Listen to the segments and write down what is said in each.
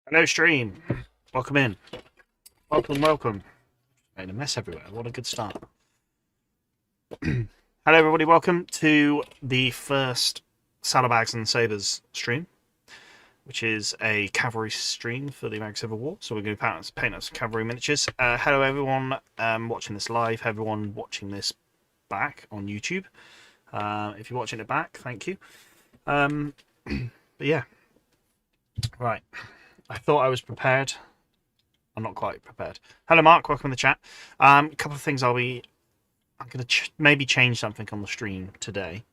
Hello, stream. Welcome in. Welcome, welcome. Made a mess everywhere. What a good start. Hello, everybody. Welcome to the first Saddlebags and Sabres stream, which is a cavalry stream for the American Civil War. So we're going to paint up some cavalry miniatures. Hello, everyone watching this live. Everyone watching this back on YouTube. If you're watching it back, thank you. But yeah, right. I thought I was prepared. I'm not quite prepared. Hello, Mark. Welcome to the chat. A couple of things I'm going to maybe change something on the stream today.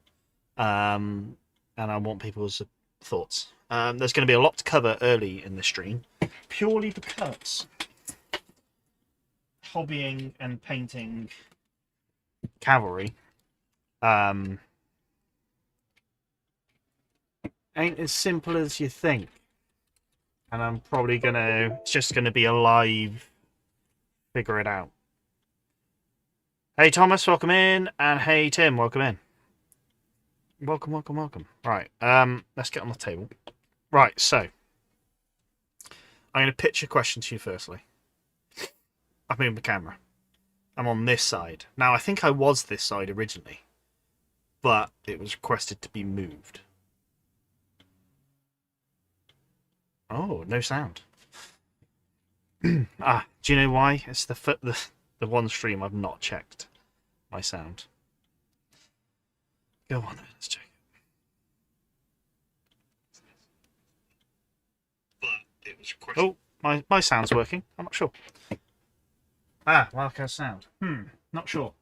And I want people's thoughts. There's going to be a lot to cover early in the stream, purely because hobbying and painting cavalry ain't as simple as you think. And I'm probably it's just gonna be a live figure it out. Hey Thomas, welcome in, and hey Tim, welcome in. Welcome, welcome, welcome. Right, let's get on the table. Right, so I'm gonna pitch a question to you firstly. I've moved the camera. I'm on this side. Now I think I was this side originally, but it was requested to be moved. Oh, no sound. Do you know why? It's the one stream I've not checked my sound. Go on, let's check it. But it was requested. Oh, my sound's working. I'm not sure. Wildcat sound. Not sure.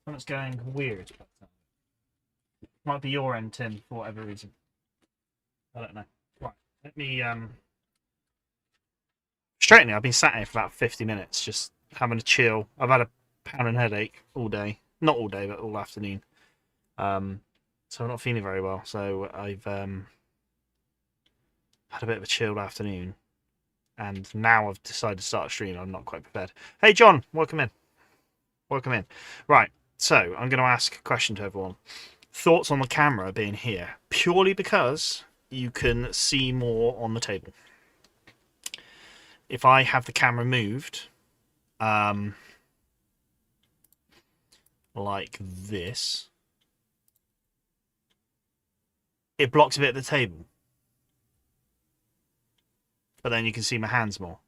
Something's going weird. Might be your end, Tim, for whatever reason. I don't know. Right. Let me straightening. I've been sat here for about 50 minutes just having a chill. I've had a pounding headache all day. Not all day, but all afternoon. So I'm not feeling very well. So I've had a bit of a chilled afternoon. And now I've decided to start a stream. I'm not quite prepared. Hey John, welcome in. Welcome in. Right, so I'm going to ask a question to everyone. Thoughts on the camera being here, purely because you can see more on the table. If I have the camera moved, like this, it blocks a bit of the table. But then you can see my hands more.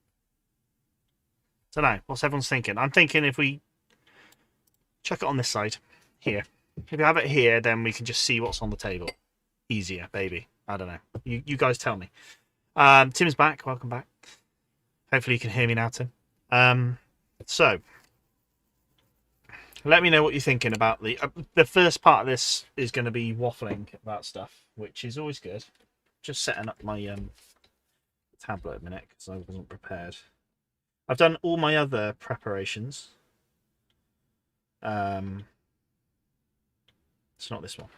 So now, what's everyone's thinking? I'm thinking if we chuck it on this side, here. If you have it here, then we can just see what's on the table. Easier, baby. I don't know. You guys tell me. Tim's back. Welcome back. Hopefully you can hear me now, Tim. So, let me know what you're thinking about the first part of this is going to be waffling about stuff, which is always good. Just setting up my tablet a minute because I wasn't prepared. I've done all my other preparations. It's not this one.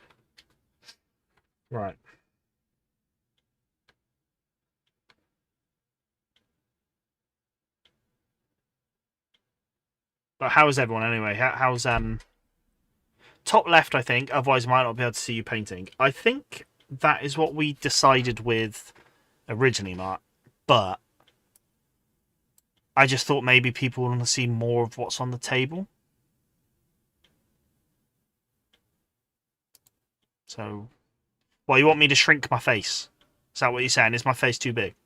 Right. But how is everyone anyway? How's top left? I think. Otherwise, I might not be able to see you painting. I think that is what we decided with originally, Mark. But I just thought maybe people want to see more of what's on the table. So, well, you want me to shrink my face? Is that what you're saying? Is my face too big?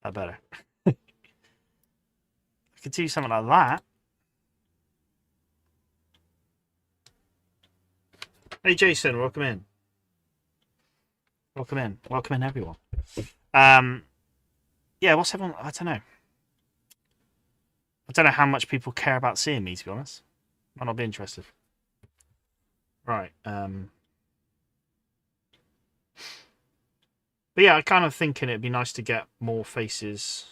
I better. I could do something like that. Hey, Jason, welcome in. Welcome in. Welcome in, everyone. Yeah, what's everyone... I don't know. I don't know how much people care about seeing me, to be honest. Might not be interested. Right. But yeah, I'm kind of thinking it'd be nice to get more faces...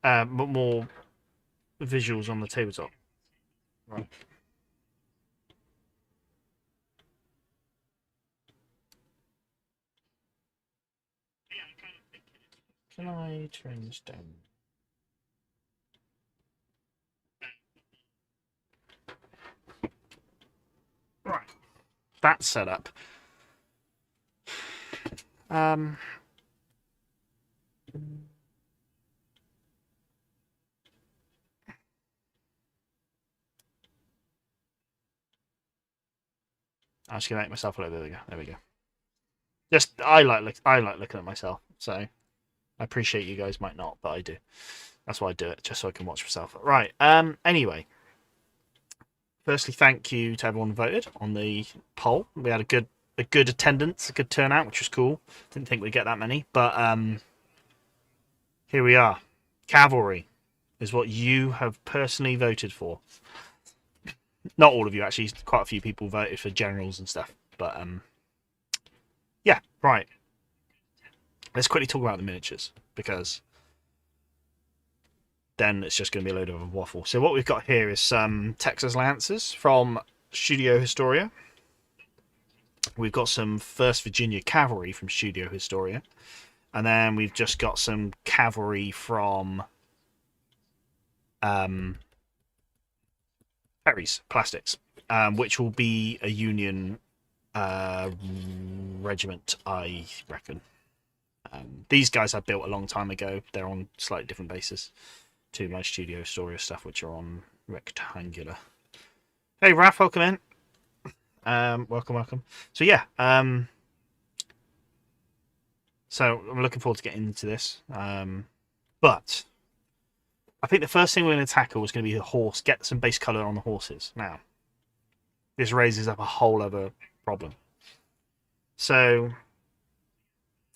but more visuals on the tabletop. Right. Can I turn this down? Right. that setup. I'm just gonna make myself a little. There we go. There we go. Just I like looking at myself, so I appreciate you guys might not, but I do. That's why I do it, just so I can watch myself. Right. Anyway, firstly, thank you to everyone who voted on the poll. We had a good attendance, a good turnout, which was cool. Didn't think we'd get that many, but here we are. Cavalry is what you have personally voted for. Not all of you, actually. Quite a few people voted for generals and stuff, but yeah, right. Let's quickly talk about the miniatures, because then it's just going to be a load of a waffle. So what we've got here is some Texas Lancers from Studio Historia. We've got some 1st Virginia Cavalry from Studio Historia. And then we've just got some cavalry from Perry's Plastics, which will be a Union regiment, I reckon. These guys I built a long time ago. They're on slightly different bases to my Studio Historia stuff, which are on rectangular. Hey, Raph, welcome in. Welcome. So yeah, so I'm looking forward to getting into this. But I think the first thing we're going to tackle is going to be the horse. Get some base color on the horses. Now, this raises up a whole other problem. So,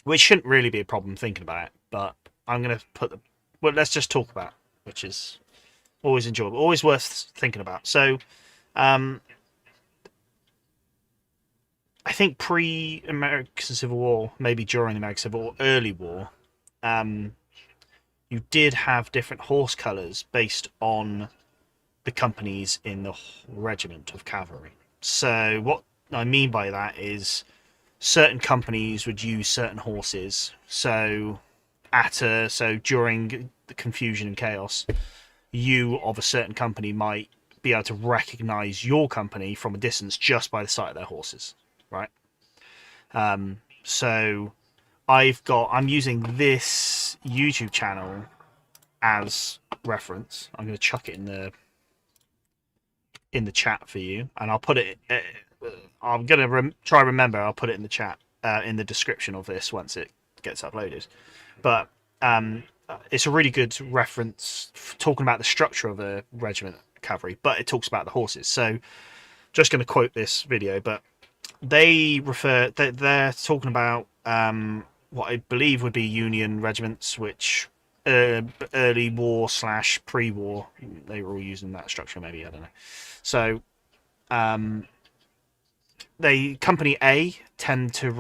which shouldn't really be a problem thinking about it, but I'm going to put the. Well, let's just talk about it, which is always enjoyable, always worth thinking about. So, I think pre-American Civil War, maybe during the American Civil War, early war, you did have different horse colours based on the companies in the regiment of cavalry. So what I mean by that is certain companies would use certain horses. So during the confusion and chaos, you of a certain company might be able to recognise your company from a distance just by the sight of their horses, right? So I'm using this YouTube channel as reference. I'm going to chuck it in the chat for you, and I'll put it. I'm going to try remember. I'll put it in the chat in the description of this once it gets uploaded. But it's a really good reference talking about the structure of a regiment cavalry, but it talks about the horses. So just going to quote this video, but they're talking about what I believe would be Union regiments, which early war / pre-war, they were all using that structure, maybe, I don't know. So they Company A tend to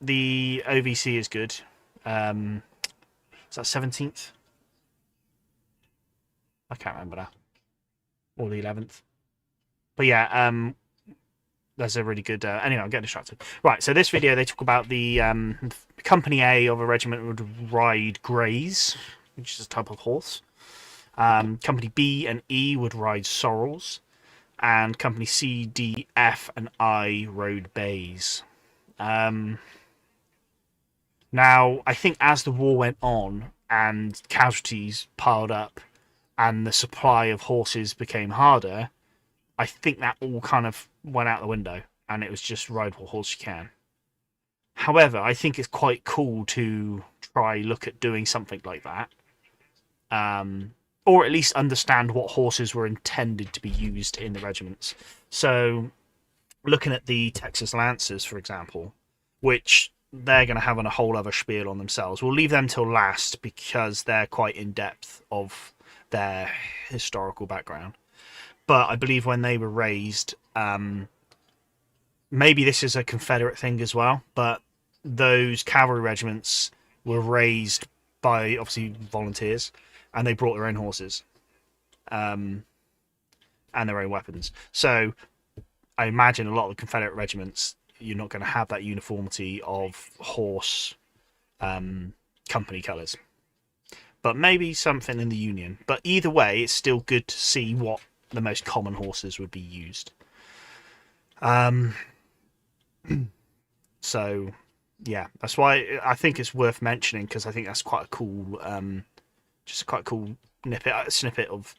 the OVC is good. Is that 17th? I can't remember now. Or the 11th. But yeah, that's a really good. Anyway, I'm getting distracted. Right, so this video they talk about the Company A of a regiment would ride greys, which is a type of horse. Company B and E would ride sorrels, and Company C, D, F, and I rode bays. Now, I think as the war went on and casualties piled up, and the supply of horses became harder, I think that all kind of went out the window, and it was just ride what horse you can. However, I think it's quite cool to try look at doing something like that, or at least understand what horses were intended to be used in the regiments. So, looking at the Texas Lancers, for example, which they're going to have on a whole other spiel on themselves. We'll leave them till last because they're quite in depth of their historical background. But I believe when they were raised, maybe this is a Confederate thing as well, but those cavalry regiments were raised by, obviously, volunteers, and they brought their own horses and their own weapons. So I imagine a lot of the Confederate regiments, you're not going to have that uniformity of horse company colours. But maybe something in the Union. But either way, it's still good to see what the most common horses would be used. Um, so yeah, that's why I think it's worth mentioning, because I think that's quite a cool, just a quite cool snippet of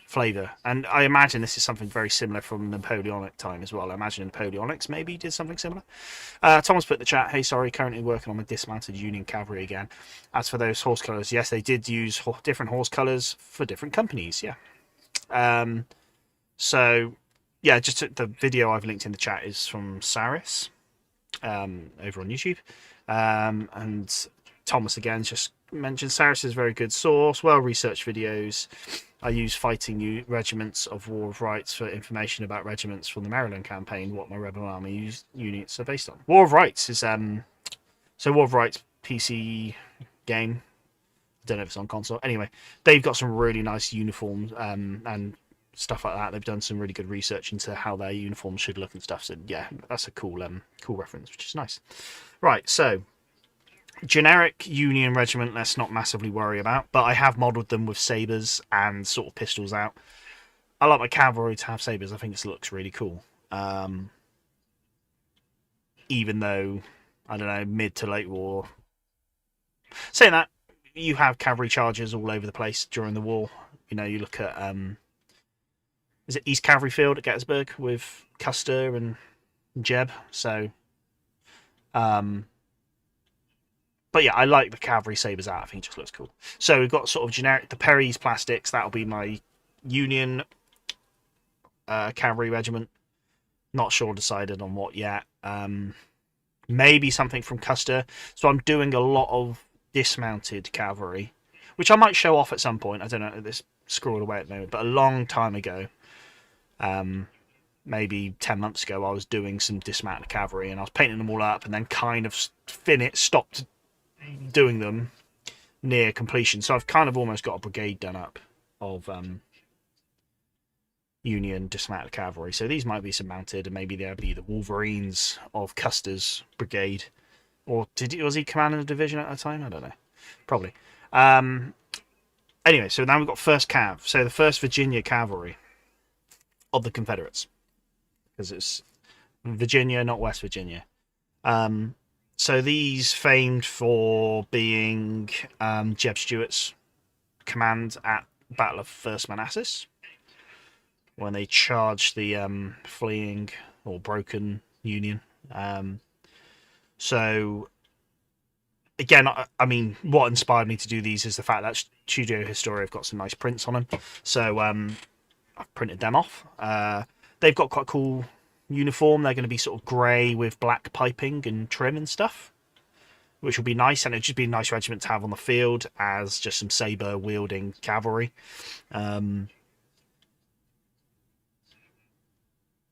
flavour. And I imagine this is something very similar from Napoleonic time as well. I imagine Napoleonics maybe did something similar. Thomas put in the chat, hey, sorry, currently working on my dismounted Union cavalry again. As for those horse colours, yes, they did use different horse colours for different companies, yeah. So, yeah, just the video I've linked in the chat is from Saris over on YouTube. And Thomas again just mentioned Saris is a very good source, well-researched videos. I use fighting regiments of War of Rights for information about regiments from the Maryland campaign, what my Rebel Army units are based on. War of Rights is so War of Rights PC game. I don't know if it's on console. Anyway, they've got some really nice uniforms and stuff like that. They've done some really good research into how their uniforms should look and stuff. So yeah, that's a cool reference, which is nice. Right, so generic Union regiment, let's not massively worry about, but I have modelled them with sabres and sort of pistols out. I like my cavalry to have sabres. I think this looks really cool. Even though, I don't know, mid to late war. Saying that, you have cavalry charges all over the place during the war. You know, you look at, is it East Cavalry Field at Gettysburg with Custer and Jeb? So, but yeah, I like the cavalry sabres out. I think it just looks cool. So we've got sort of generic, the Perry's plastics. That'll be my Union cavalry regiment. Not sure decided on what yet. Maybe something from Custer. So I'm doing a lot of dismounted cavalry, which I might show off at some point. I don't know. This scrolled away at the moment, but a long time ago, maybe 10 months ago, I was doing some dismounted cavalry, and I was painting them all up, and then kind of stopped doing them near completion. So I've kind of almost got a brigade done up of Union dismounted cavalry. So these might be some mounted, and maybe they'll be the Wolverines of Custer's brigade. Or was he commanding a division at a time? I don't know. Probably. Anyway, so now we've got 1st Cav. So the 1st Virginia Cavalry of the Confederates. Because it's Virginia, not West Virginia. So these famed for being Jeb Stuart's command at Battle of First Manassas, when they charged the fleeing or broken Union. So again, I mean, what inspired me to do these is the fact that Studio Historia have got some nice prints on them. So I've printed them off. They've got quite a cool uniform. They're going to be sort of grey with black piping and trim and stuff, which will be nice, and it'll just be a nice regiment to have on the field as just some saber wielding cavalry.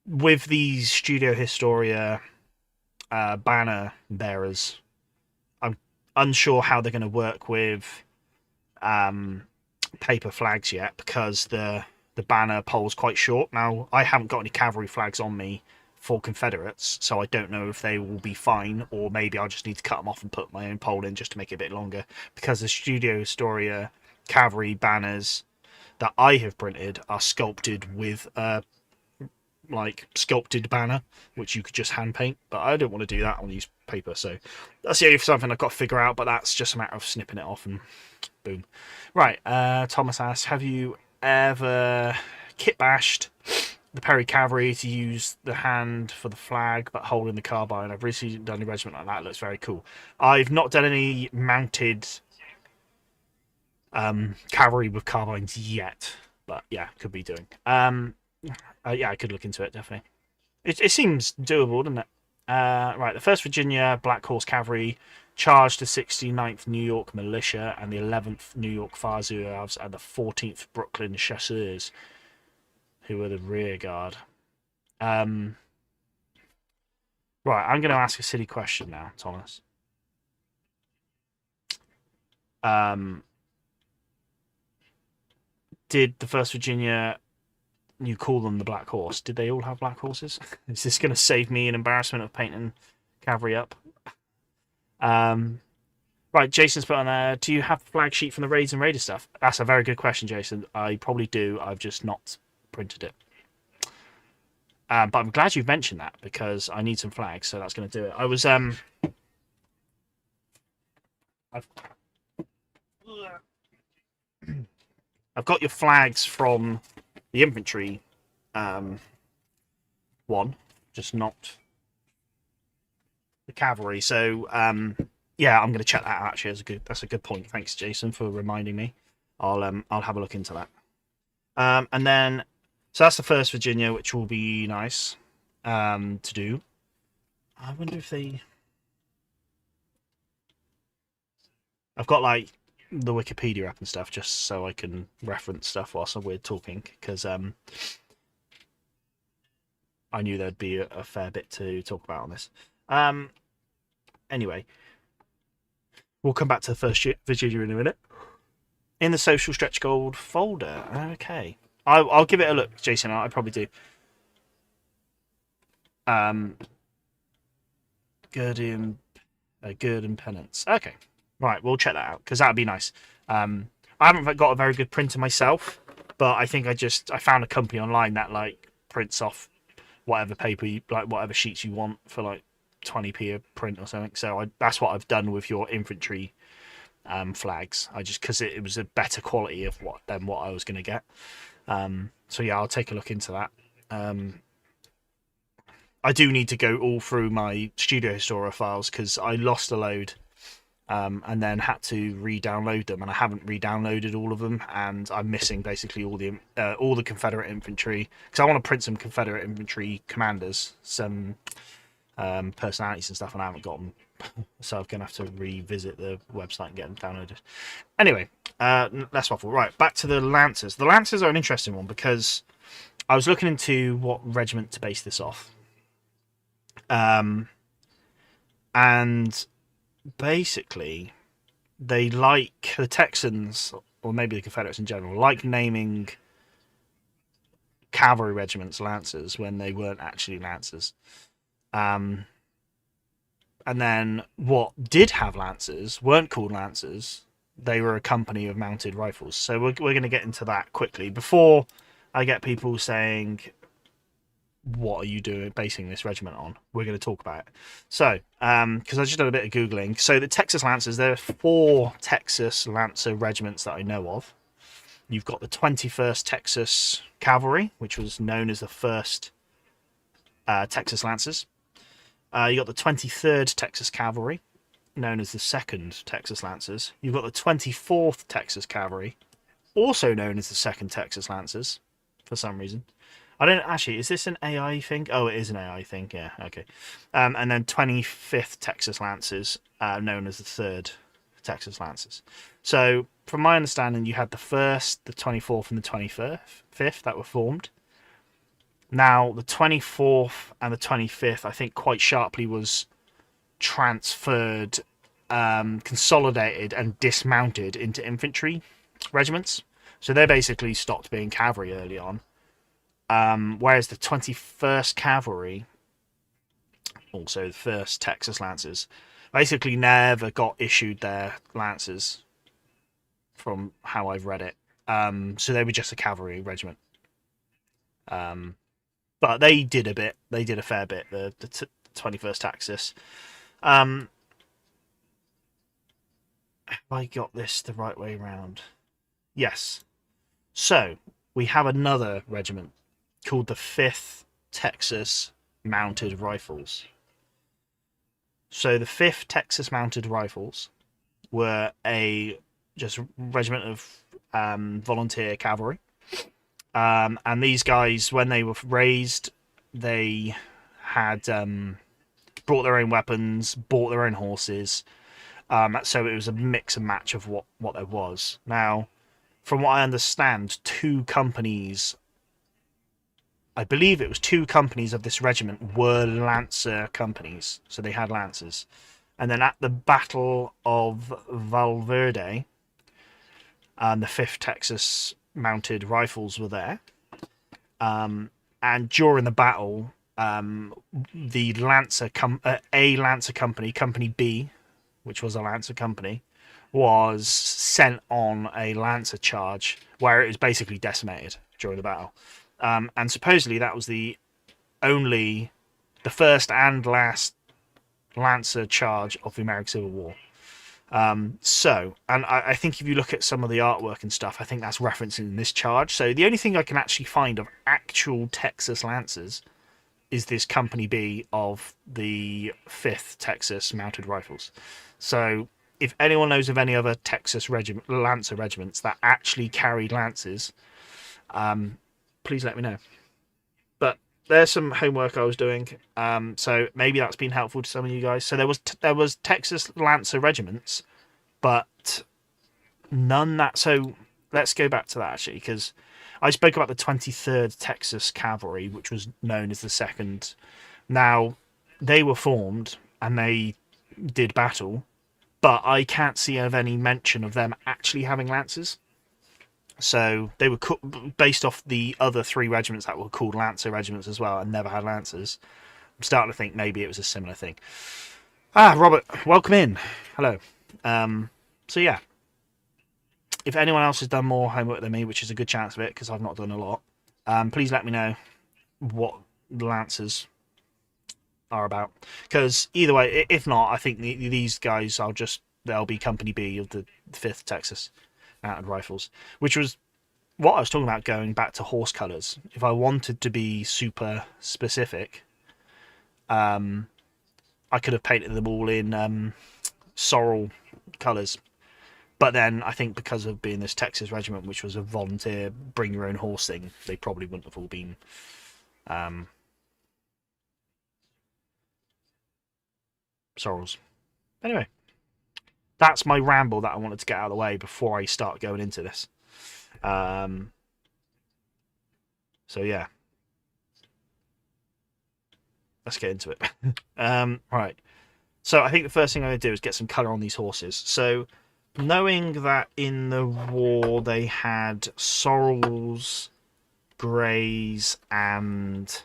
With these Studio Historia banner bearers, I'm unsure how they're going to work with paper flags yet, because the banner pole's quite short. Now, I haven't got any cavalry flags on me for Confederates, so I don't know if they will be fine, or maybe I'll just need to cut them off and put my own pole in just to make it a bit longer, because the Studio Historia cavalry banners that I have printed are sculpted with like sculpted banner, which you could just hand paint, but I don't want to do that. I want to use paper, so that's the only something I've got to figure out, but that's just a matter of snipping it off and boom. Right, Thomas asks, have you ever kit bashed the Perry Cavalry to use the hand for the flag but holding the carbine? I've recently done a regiment like that. It looks very cool. I've not done any mounted cavalry with carbines yet, but yeah, could be doing. Yeah, I could look into it, definitely. It seems doable, doesn't it? Right, the 1st Virginia Black Horse Cavalry charged the 69th New York Militia and the 11th New York Fire Zouaves and the 14th Brooklyn Chasseurs, who were the rear guard. Right, I'm going to ask a silly question now, Thomas. Did the 1st Virginia, you call them the Black Horse, did they all have black horses? Is this going to save me an embarrassment of painting cavalry up? Right, Jason's put on there, do you have the flag sheet from the Raids and Raider stuff? That's a very good question, Jason. I probably do. I've just not printed it. But I'm glad you've mentioned that because I need some flags, so that's going to do it. I was I've got your flags from the infantry one, just not the cavalry. So yeah, I'm going to check that out. Actually, that's a good point. Thanks, Jason, for reminding me. I'll have a look into that. And then so that's the 1st Virginia, which will be nice to do. I wonder if I've got like the Wikipedia app and stuff just so I can reference stuff whilst we're talking, because I knew there'd be a fair bit to talk about on this. Anyway, we'll come back to the 1st Virginia in a minute. In the social stretch gold folder. Okay. I'll give it a look, Jason. I probably do. Good and penance. Okay. Right, we'll check that out because that'd be nice. I haven't got a very good printer myself, but I think I found a company online that like prints off whatever paper whatever sheets you want for like 20p a print or something. So that's what I've done with your infantry flags. I just because it was a better quality than what I was going to get. So yeah, I'll take a look into that. I do need to go all through my Studio Historia files because I lost a load and then had to re-download them, and I haven't re-downloaded all of them, and I'm missing basically all the Confederate infantry because I want to print some Confederate infantry commanders, some personalities and stuff, and I haven't got them. So I'm going to have to revisit the website and get them downloaded. Anyway, less waffle. Right, back to the Lancers. The Lancers are an interesting one because I was looking into what regiment to base this off. And basically, they like the Texans, or maybe the Confederates in general, like naming cavalry regiments Lancers when they weren't actually Lancers. And then what did have Lancers weren't called Lancers. They were a company of mounted rifles. So we're going to get into that quickly before I get people saying, what are you doing basing this regiment on? We're going to talk about it. So, because I just did a bit of Googling. So the Texas Lancers, there are 4 Texas Lancer regiments that I know of. You've got the 21st Texas Cavalry, which was known as the 1st Texas Lancers. You got the 23rd Texas Cavalry, known as the 2nd Texas Lancers. You've got the 24th Texas Cavalry, also known as the 2nd Texas Lancers, for some reason. I don't actually. Is this an AI thing? Oh, it is an AI thing. Yeah. Okay. And then 25th Texas Lancers, known as the 3rd Texas Lancers. So, from my understanding, you had the 1st, the 24th, and the 25th that were formed. Now, the 24th and the 25th, I think, quite sharply was transferred, consolidated, and dismounted into infantry regiments. So they basically stopped being cavalry early on. Whereas the 21st Cavalry, also the 1st Texas Lancers, basically never got issued their Lancers, from how I've read it. So they were just a cavalry regiment. But they did a bit. They did a fair bit, the 21st Texas. Have I got this the right way around? Yes. So, we have another regiment called the 5th Texas Mounted Rifles. So, the 5th Texas Mounted Rifles were a just regiment of volunteer cavalry. And these guys, when they were raised, they had brought their own weapons, bought their own horses. So it was a mix and match of what there was. Now, from what I understand, 2 companies, I believe it was 2 companies of this regiment were Lancer companies. So they had Lancers. And then at the Battle of Valverde, the 5th Texas Mounted Rifles were there. And during the battle, the Lancer a Lancer company, Company B, which was a Lancer company, was sent on a Lancer charge where it was basically decimated during the battle. And supposedly that was the only the first and last Lancer charge of the American Civil War. And I think if you look at some of the artwork and stuff, I think that's referencing this charge. So the only thing I can actually find of actual Texas Lancers is this Company B of the 5th Texas Mounted Rifles. So if anyone knows of any other Texas Lancer regiments that actually carried Lancers, please let me know. But there's some homework I was doing, so maybe that's been helpful to some of you guys. So there was Texas Lancer regiments, but none that. So let's go back to that actually, because I spoke about the 23rd Texas Cavalry, which was known as the 2nd. Now they were formed and they did battle, but I can't see of any mention of them actually having Lancers. So they were based off the other 3 regiments that were called Lancer regiments as well and never had Lancers. I'm starting to think maybe it was a similar thing. Robert, welcome in. Hello. So yeah, if anyone else has done more homework than me, which is a good chance of it because I've not done a lot, please let me know what the Lancers are about. Because either way, if not, I think these guys they'll be Company B of the 5th Texas Mounted Rifles, which was what I was talking about going back to horse colours. If I wanted to be super specific, I could have painted them all in sorrel colours. But then I think because of being this Texas regiment, which was a volunteer, bring your own horse thing, they probably wouldn't have all been sorrels. Anyway, that's my ramble that I wanted to get out of the way before I start going into this. So yeah, let's get into it. Right. So I think the first thing I'm going to do is get some colour on these horses. So knowing that in the war they had sorrels, greys, and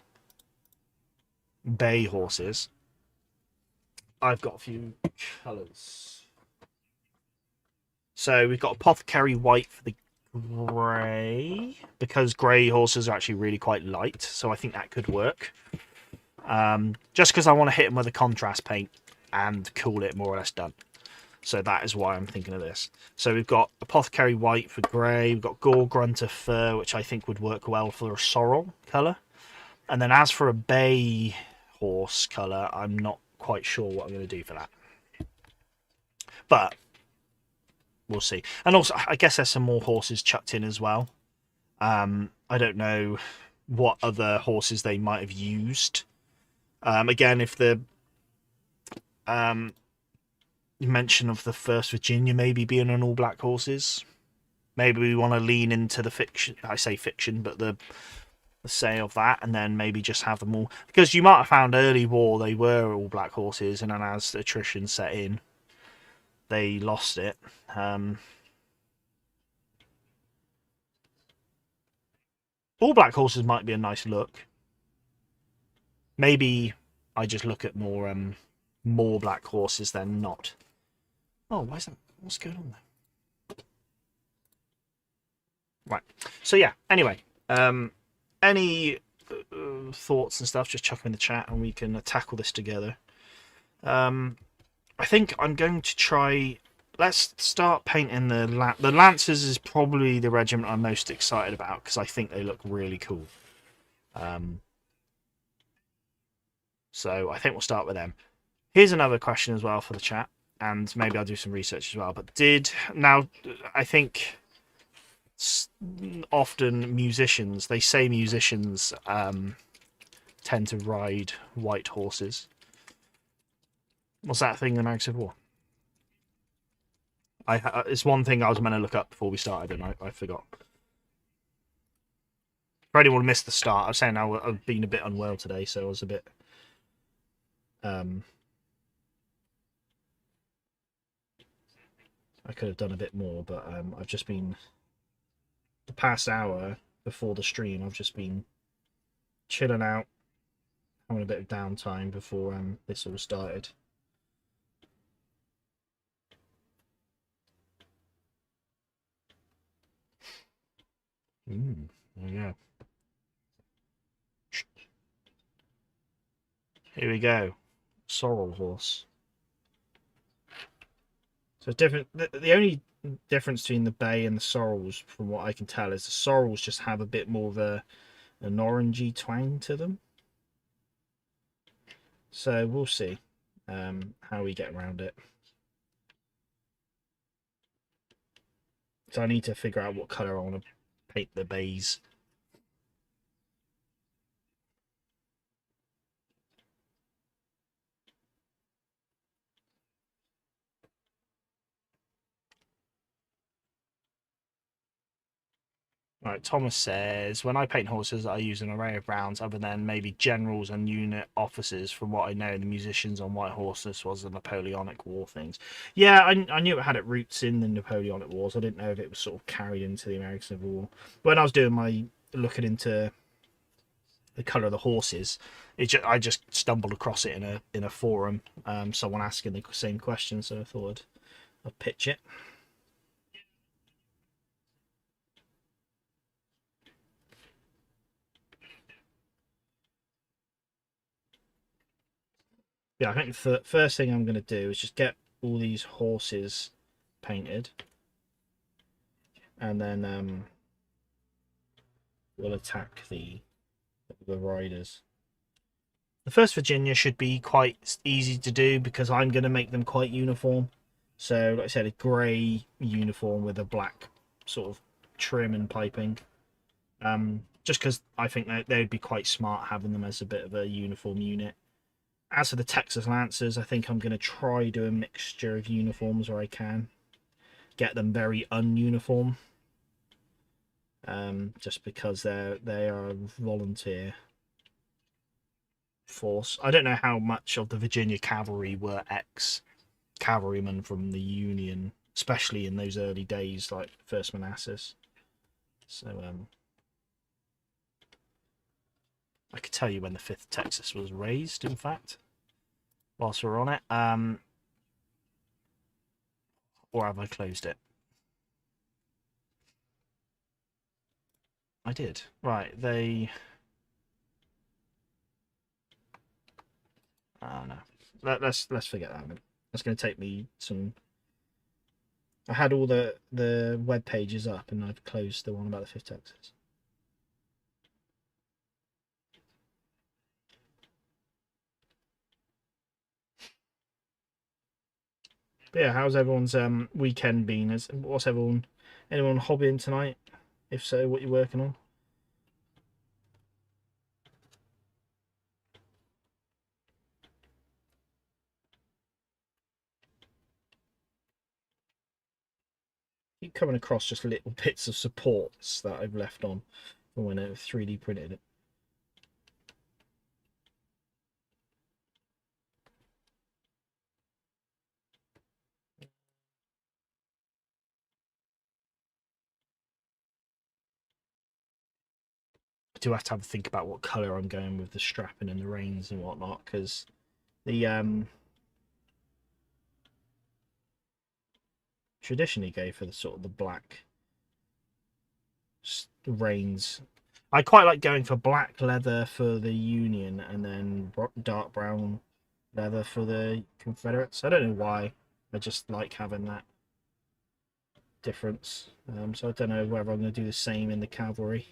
bay horses, I've got a few colours. So we've got Apothecary White for the grey, because grey horses are actually really quite light, so I think that could work. Just because I want to hit them with a contrast paint and call it more or less done. So that is why I'm thinking of this. So we've got Apothecary White for grey, we've got Gore Grunter Fur, which I think would work well for a sorrel colour. And then as for a bay horse colour, I'm not quite sure what I'm going to do for that. But we'll see. And also, I guess there's some more horses chucked in as well. I don't know what other horses they might have used. Again, if the mention of the 1st Virginia maybe being on all black horses, maybe we want to lean into the fiction. I say fiction, but the say of that, and then maybe just have them all, because you might have found early war they were all black horses, and then as attrition set in, they lost it. All black horses might be a nice look. Maybe I just look at more black horses than not. Oh, why is that? What's going on there? Right. So yeah. Anyway, any thoughts and stuff? Just chuck them in the chat, and we can tackle this together. I think I'm going to try. Let's start painting the Lancers. Is probably the regiment I'm most excited about because I think they look really cool. So I think we'll start with them. Here's another question as well for the chat, and maybe I'll do some research as well. But I think often musicians tend to ride white horses. What's that thing in the American Civil War? It's one thing I was meant to look up before we started, and I forgot. For anyone who missed the start, I was saying I've been a bit unwell today, so I was a bit I could have done a bit more, but I've just been, the past hour before the stream, I've just been chilling out, having a bit of downtime before this all started. There you go. Here we go. Sorrel horse. So different. The only difference between the bay and the sorrels, from what I can tell, is the sorrels just have a bit more of an orangey twang to them. So we'll see how we get around it. So I need to figure out what colour I want to paint the bays. Right, Thomas says, when I paint horses, I use an array of browns other than maybe generals and unit officers. From what I know, the musicians on white horses was the Napoleonic War things. Yeah, I knew it had its roots in the Napoleonic Wars. I didn't know if it was sort of carried into the American Civil War. When I was doing my looking into the colour of the horses, I just stumbled across it in a forum. Someone asking the same question, so I thought I'd pitch it. Yeah, I think the first thing I'm going to do is just get all these horses painted, and then we'll attack the riders. The first Virginia should be quite easy to do because I'm going to make them quite uniform. So, like I said, a grey uniform with a black sort of trim and piping. Just because I think they would be quite smart having them as a bit of a uniform unit. As for the Texas Lancers, I think I'm going to try do a mixture of uniforms where I can. Get them very ununiform. Just because they are a volunteer force. I don't know how much of the Virginia cavalry were ex-cavalrymen from the Union, especially in those early days, like First Manassas. So, I could tell you when the 5th Texas was raised, in fact, whilst we're on it. Or have I closed it? I did. Right, they... no. Let's forget that. That's going to take me some... I had all the web pages up and I've closed the one about the 5th Texas. But yeah, how's everyone's weekend been? What's anyone hobbying tonight? If so, what you're working on? Keep coming across just little bits of supports that I've left on from when I 3D printed it. I do have to have a think about what colour I'm going with the strapping and the reins and whatnot, because the traditionally go for the sort of the black reins. I quite like going for black leather for the Union and then dark brown leather for the Confederates. I don't know why. I just like having that difference. So I don't know whether I'm going to do the same in the cavalry.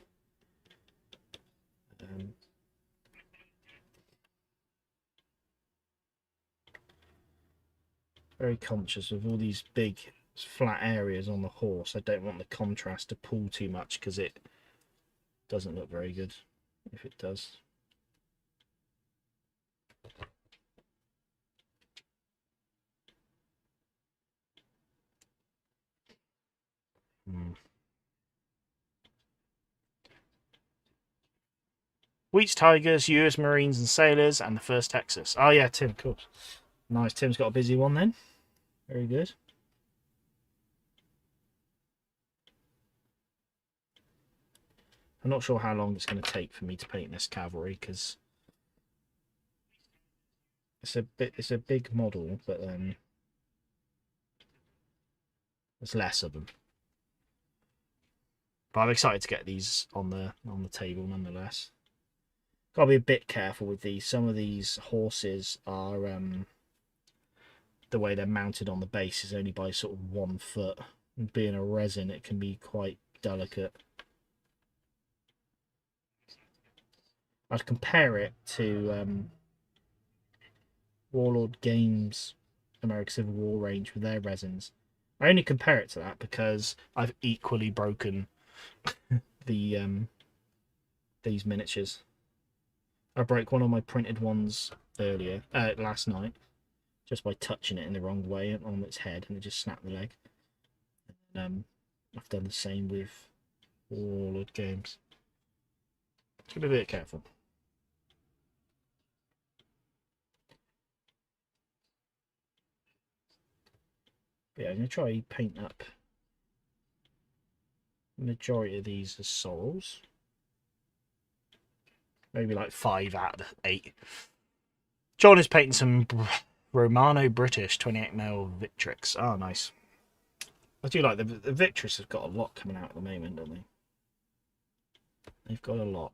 Very conscious of all these big flat areas on the horse. I don't want the contrast to pull too much because it doesn't look very good if it does. Wheats, Tigers, US Marines and Sailors, and the 1st Texas. Oh yeah, Tim, of course. Nice, Tim's got a busy one then. Very good. I'm not sure how long it's going to take for me to paint this cavalry because it's a big model, but there's less of them. But I'm excited to get these on the table nonetheless. Gotta be a bit careful with these. Some of these horses are the way they're mounted on the base is only by sort of 1 foot. And being a resin, it can be quite delicate. I'd compare it to Warlord Games American Civil War range with their resins. I only compare it to that because I've equally broken the these miniatures. I broke one of my printed ones earlier, last night, just by touching it in the wrong way on its head, and it just snapped the leg. And, I've done the same with Warlord Games. Just be a bit careful. But yeah, I'm going to try paint up the majority of these as sorrels. Maybe like 5 out of 8. John is painting some Romano British 28mm Victrix. Oh, nice. I do like the Victrix have got a lot coming out at the moment, don't they? They've got a lot.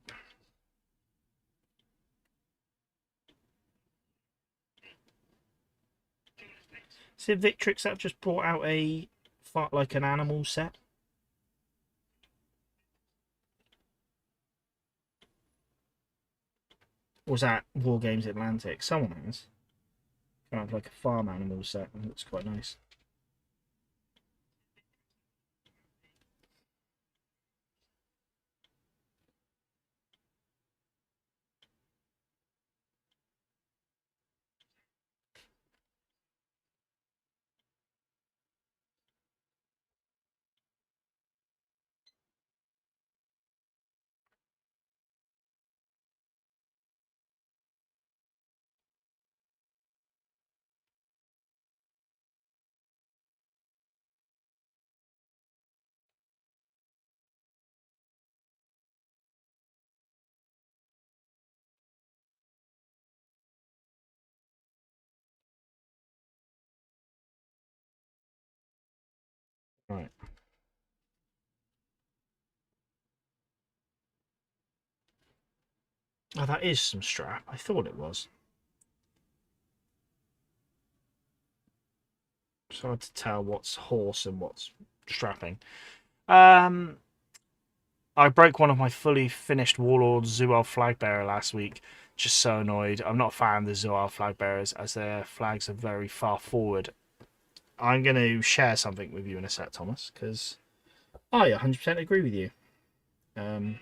See, Victrix have just brought out a like an animal set. Or was that Wargames Atlantic? Someone has. Kind of like a farm animal set. It looks quite nice. Right. Oh, that is some strap. I thought it was. It's hard to tell what's horse and what's strapping. I broke one of my fully finished Warlord Zual flag bearer last week. Just so annoyed. I'm not a fan of the Zual flag bearers as their flags are very far forward. I'm going to share something with you in a sec, Thomas, because I 100% agree with you. What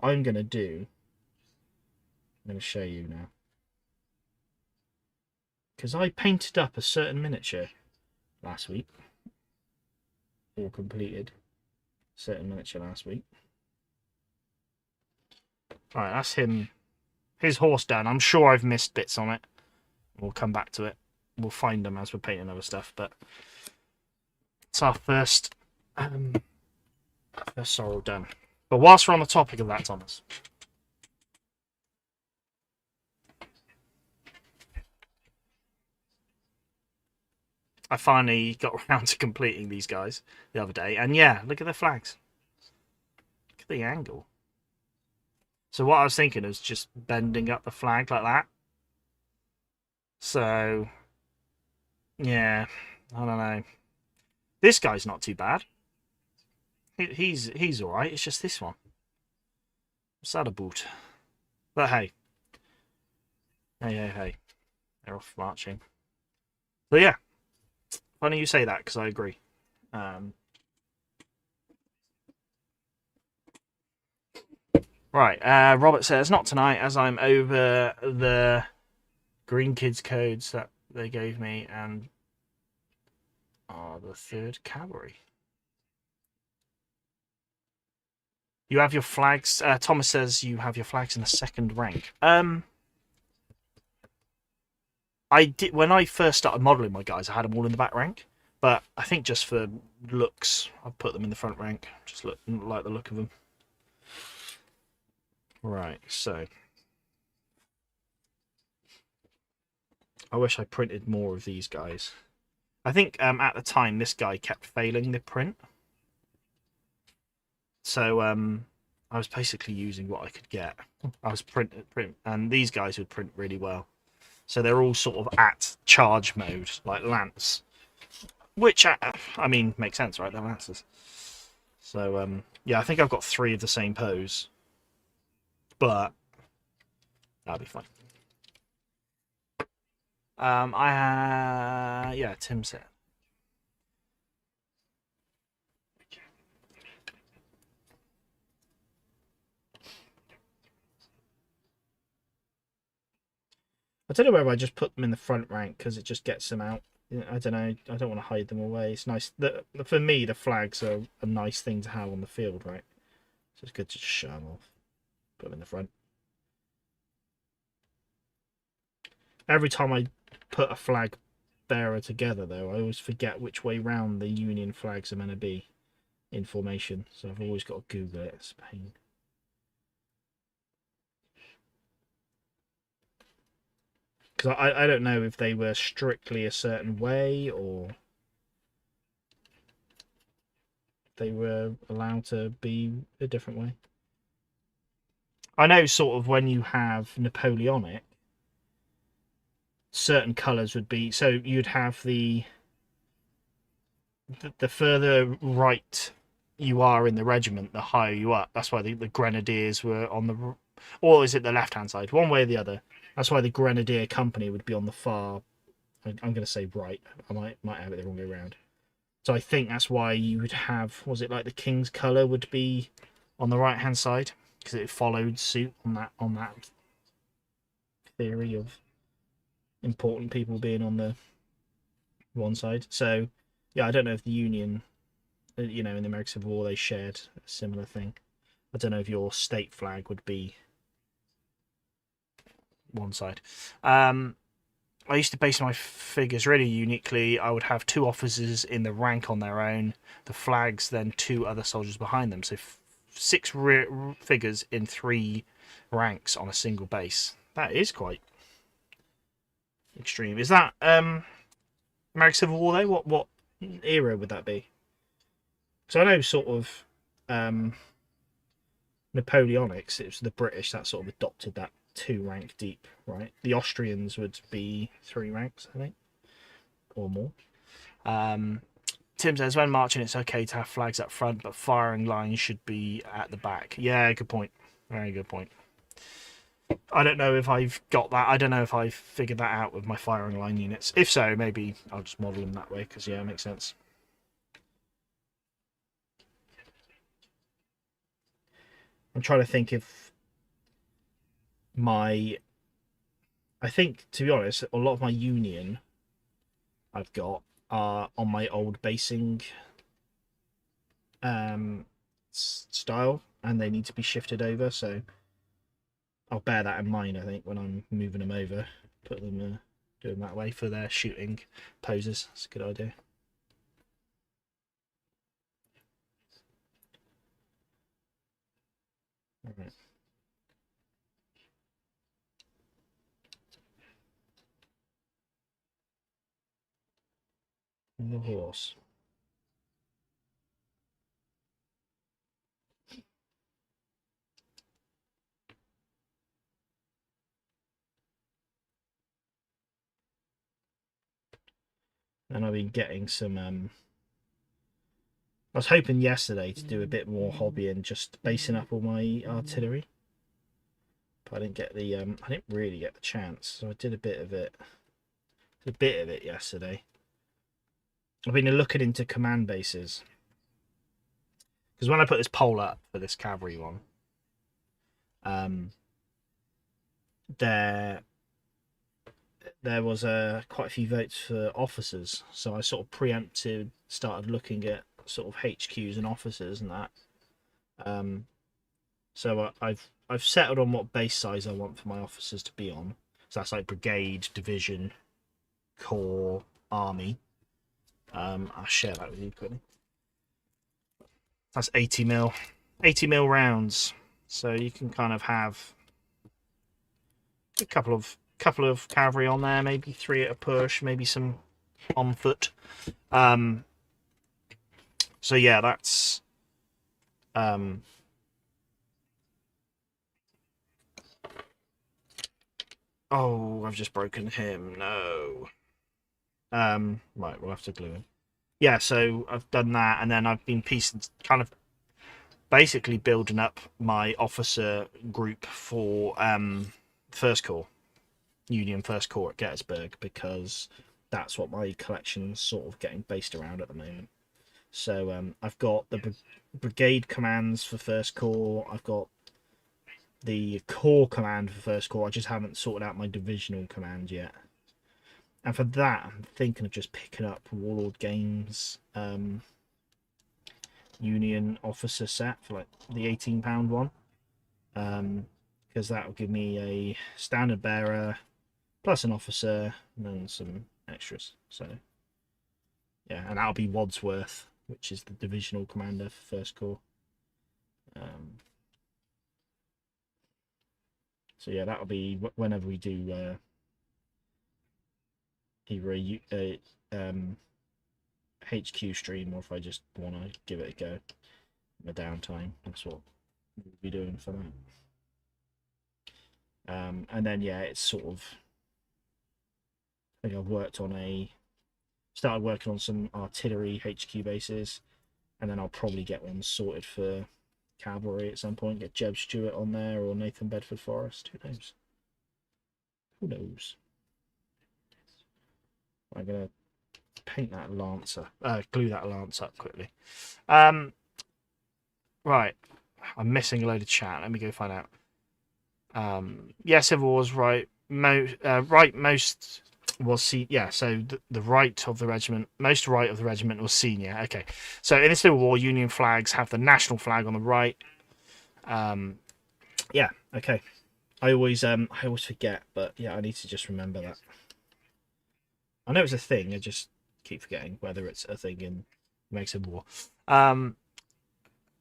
I'm going to do, I'm going to show you now. Because I painted up a certain miniature last week. Or completed a certain miniature last week. Alright, that's him. His horse done. I'm sure I've missed bits on it. We'll come back to it. We'll find them as we're painting other stuff, but it's our first sorrel done. But whilst we're on the topic of that, Thomas, I finally got around to completing these guys the other day, and yeah, look at the flags. Look at the angle. So what I was thinking is just bending up the flag like that. So yeah, I don't know. This guy's not too bad. He's all right. It's just this one. Saddlebags. But hey, hey, they're off marching. So yeah, funny you say that because I agree. Right, Robert says not tonight as I'm over the Green Kids codes that they gave me and the 3rd Cavalry. You have your flags. Thomas says you have your flags in the 2nd rank. I did when I first started modelling my guys. I had them all in the back rank, but I think just for looks, I put them in the front rank. Just like the look of them. Right, so I wish I printed more of these guys. I think at the time this guy kept failing the print. So I was basically using what I could get. I was print, and these guys would print really well. So they're all sort of at charge mode, like Lance, which I mean makes sense, right? They're Lances. So yeah, I think I've got 3 of the same pose, but that'll be fine. Yeah, Tim said. I don't know whether I just put them in the front rank because it just gets them out. I don't know. I don't want to hide them away. It's nice. For me, the flags are a nice thing to have on the field, right? So it's good to just show them off. Put them in the front. Every time I put a flag bearer together, though, I always forget which way round the Union flags are meant to be in formation. So I've always got to Google it. It's a pain. Because I don't know if they were strictly a certain way or they were allowed to be a different way. I know sort of when you have Napoleonic, certain colours would be... So you'd have the further right you are in the regiment, the higher you are. That's why the Grenadiers were on the... Or is it the left-hand side? One way or the other. That's why the Grenadier Company would be on the far... I'm going to say right. I might have it the wrong way around. So I think that's why you would have... Was it like the King's colour would be on the right-hand side? Because it followed suit on that theory of important people being on the one side. So, yeah, I don't know if the Union... You know, in the American Civil War, they shared a similar thing. I don't know if your state flag would be one side. I used to base my figures really uniquely. I would have 2 officers in the rank on their own, the flags, then 2 other soldiers behind them. So 6 figures in 3 ranks on a single base. That is quite extreme. Is that American Civil War though? What era would that be? So I know sort of Napoleonics, it was the British that sort of adopted that 2 rank deep, right? The Austrians would be 3 ranks, I think, or more. Tim says, when marching, it's okay to have flags up front, but firing lines should be at the back. Yeah, good point. Very good point. I don't know if I've got that. I don't know if I've figured that out with my firing line units. If so, maybe I'll just model them that way, because, yeah, it makes sense. I'm trying to think if I think, to be honest, a lot of my Union I've got are on my old basing style, and they need to be shifted over, so I'll bear that in mind, I think, when I'm moving them over. Put them do them that way for their shooting poses. That's a good idea. All right. And the horse. And I've been getting some I was hoping yesterday to do a bit more hobby and just basing up all my artillery, but I didn't get the I didn't really get the chance, so I did a bit of it yesterday. I've been looking into command bases, because when I put this poll up for this cavalry one, there was quite a few votes for officers, so I sort of preempted, started looking at sort of HQs and officers and that. So I've settled on what base size I want for my officers to be on. So that's like brigade, division, corps, army. I'll share that with you quickly. That's 80 mil rounds. So you can kind of have a couple of cavalry on there, maybe 3 at a push, maybe some on foot. So yeah, that's Um, oh, I've just broken him. No. Right, we'll have to glue him. Yeah, so I've done that, and then I've been piecing, kind of basically building up my officer group for First Corps, Union First Corps at Gettysburg, because that's what my collection's sort of getting based around at the moment. So I've got the brigade commands for First Corps. I've got the Corps command for First Corps. I just haven't sorted out my divisional command yet. And for that, I'm thinking of just picking up Warlord Games Union Officer set for like the £18 one. Because that will give me a standard bearer plus an officer and then some extras. So yeah, and that'll be Wadsworth, which is the divisional commander for First Corps. So yeah, that'll be whenever we do either a HQ stream, or if I just want to give it a go in my downtime. That's what we'll be doing for that. And then yeah, it's sort of, I think I've started working on some artillery HQ bases, and then I'll probably get one sorted for cavalry at some point. Get Jeb Stewart on there, or Nathan Bedford Forrest. Who knows? Who knows? I'm gonna paint that Lancer, glue that Lance up quickly. Right, I'm missing a load of chat. Let me go find out. Yeah, Civil War's right. Most was yeah. So the right of the regiment, most right of the regiment was senior. Okay, so in the Civil War, Union flags have the national flag on the right. Yeah. Okay. I always forget, but yeah, I need to just remember that. I know it's a thing. I just keep forgetting whether it's a thing in Civil War.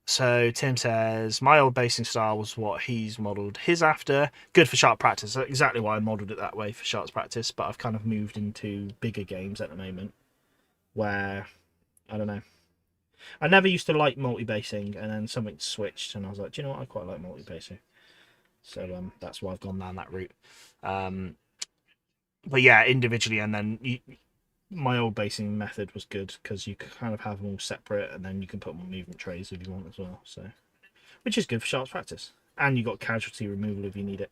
So Tim says, my old basing style was what he's modelled his after. Good for sharp practice. That's exactly why I modelled it that way, for sharp practice. But I've kind of moved into bigger games at the moment where, I don't know. I never used to like multi-basing, and then something switched, and I was like, do you know what? I quite like multi-basing. So that's why I've gone down that route. But yeah, individually, and then my old basing method was good because you kind of have them all separate, and then you can put them on movement trays if you want as well. So, which is good for sharps practice, and you got casualty removal if you need it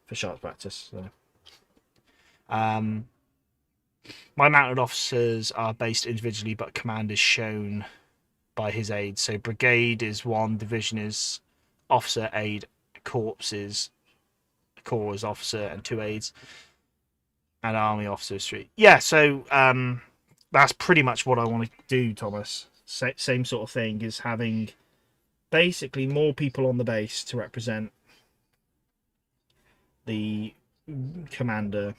for sharps practice. So, my mounted officers are based individually, but command is shown by his aides. So, brigade is 1, division is officer, aide, corps is officer and 2 aides, and army officer is 3. Yeah, so that's pretty much what I want to do, Thomas. Same sort of thing, is having basically more people on the base to represent the commander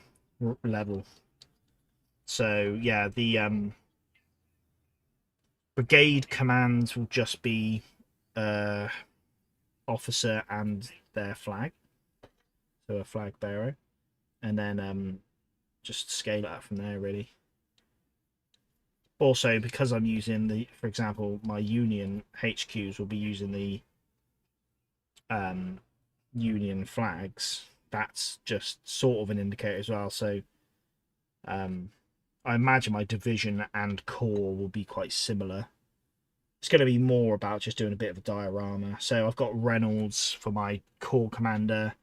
level. So yeah, the brigade commands will just be officer and their flag, so a flag bearer, and then just scale it up from there, really. Also, because I'm using for example, my Union HQs will be using the Union flags. That's just sort of an indicator as well. So I imagine my division and corps will be quite similar. It's going to be more about just doing a bit of a diorama. So I've got Reynolds for my corps commander.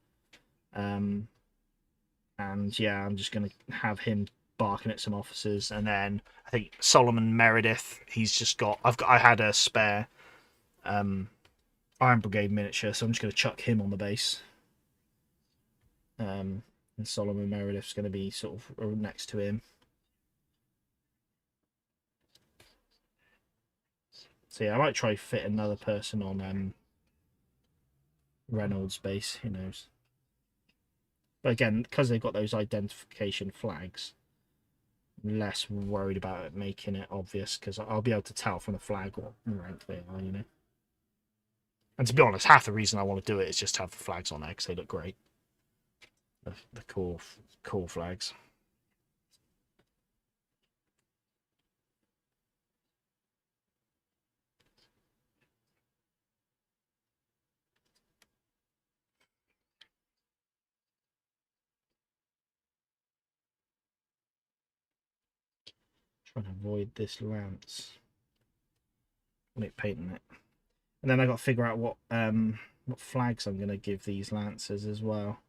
And yeah, I'm just going to have him barking at some officers, and then I think Solomon Meredith, I had a spare Iron Brigade miniature, so I'm just going to chuck him on the base, and Solomon Meredith's going to be sort of next to him. So yeah, I might try fit another person on Reynolds' base, who knows. But again, because they've got those identification flags, less worried about it making it obvious, because I'll be able to tell from the flag what rank they are, you know. And to be honest, half the reason I want to do it is just to have the flags on there because they look great. The cool flags. Trying to avoid this lance. Like painting it. And then I got to figure out what flags I'm going to give these lancers as well.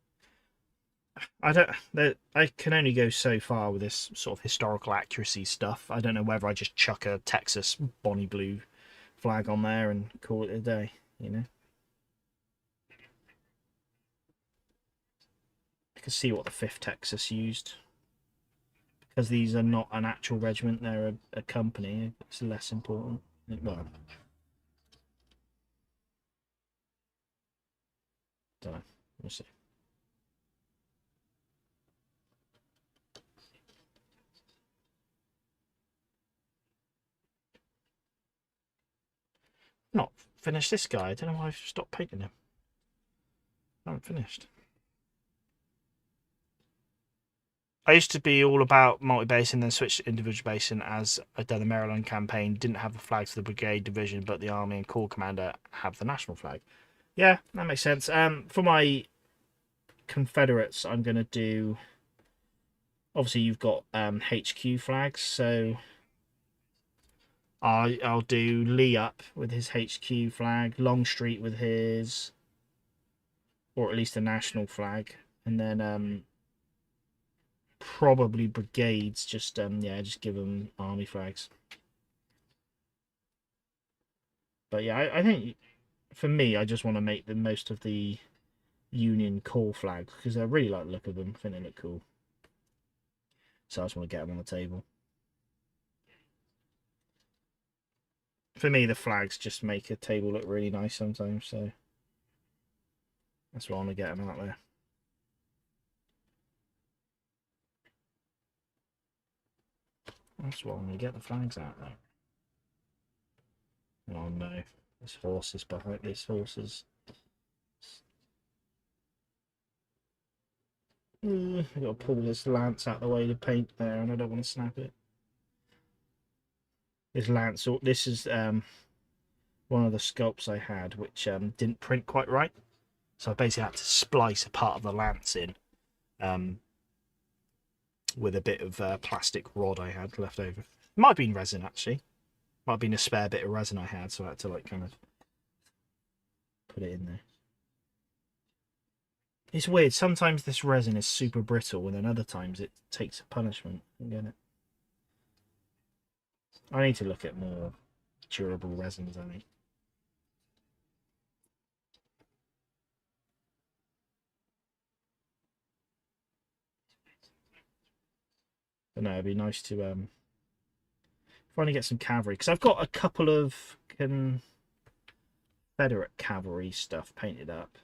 I can only go so far with this sort of historical accuracy stuff. I don't know whether I just chuck a Texas Bonnie Blue flag on there and call it a day, you know. I can see what the 5th Texas used. Because these are not an actual regiment, they're a company. It's less important. Well, don't know. We'll see. Not finished this guy. I don't know why I've stopped painting him. I haven't finished. I used to be all about multi-basing, then switched to individual basing as I'd done the Maryland campaign. Didn't have the flags for the brigade division, but the army and corps commander have the national flag. Yeah, that makes sense. For my Confederates, I'm going to do... Obviously, you've got HQ flags, so I'll do Lee up with his HQ flag, Longstreet with his, or at least a national flag, and then probably brigades. Just just give them army flags. But yeah, I think for me, I just want to make the most of the Union corps flags because I really like the look of them. I think they look cool. So I just want to get them on the table. For me, the flags just make a table look really nice sometimes, so that's why I want to get them out there. That's why I want to get the flags out there. Oh no, there's horses behind these horses. I've got to pull this lance out of the way to paint there, and I don't want to snap it. This lance, this is one of the sculpts I had, which didn't print quite right. So I basically had to splice a part of the lance in with a bit of plastic rod I had left over. It might have been resin, actually. Might have been a spare bit of resin I had, so I had to like kind of put it in there. It's weird. Sometimes this resin is super brittle, and then other times it takes a punishment. You get it? I need to look at more durable resins, I think. But no, it'd be nice to finally get some cavalry, because I've got a couple of Confederate cavalry stuff painted up.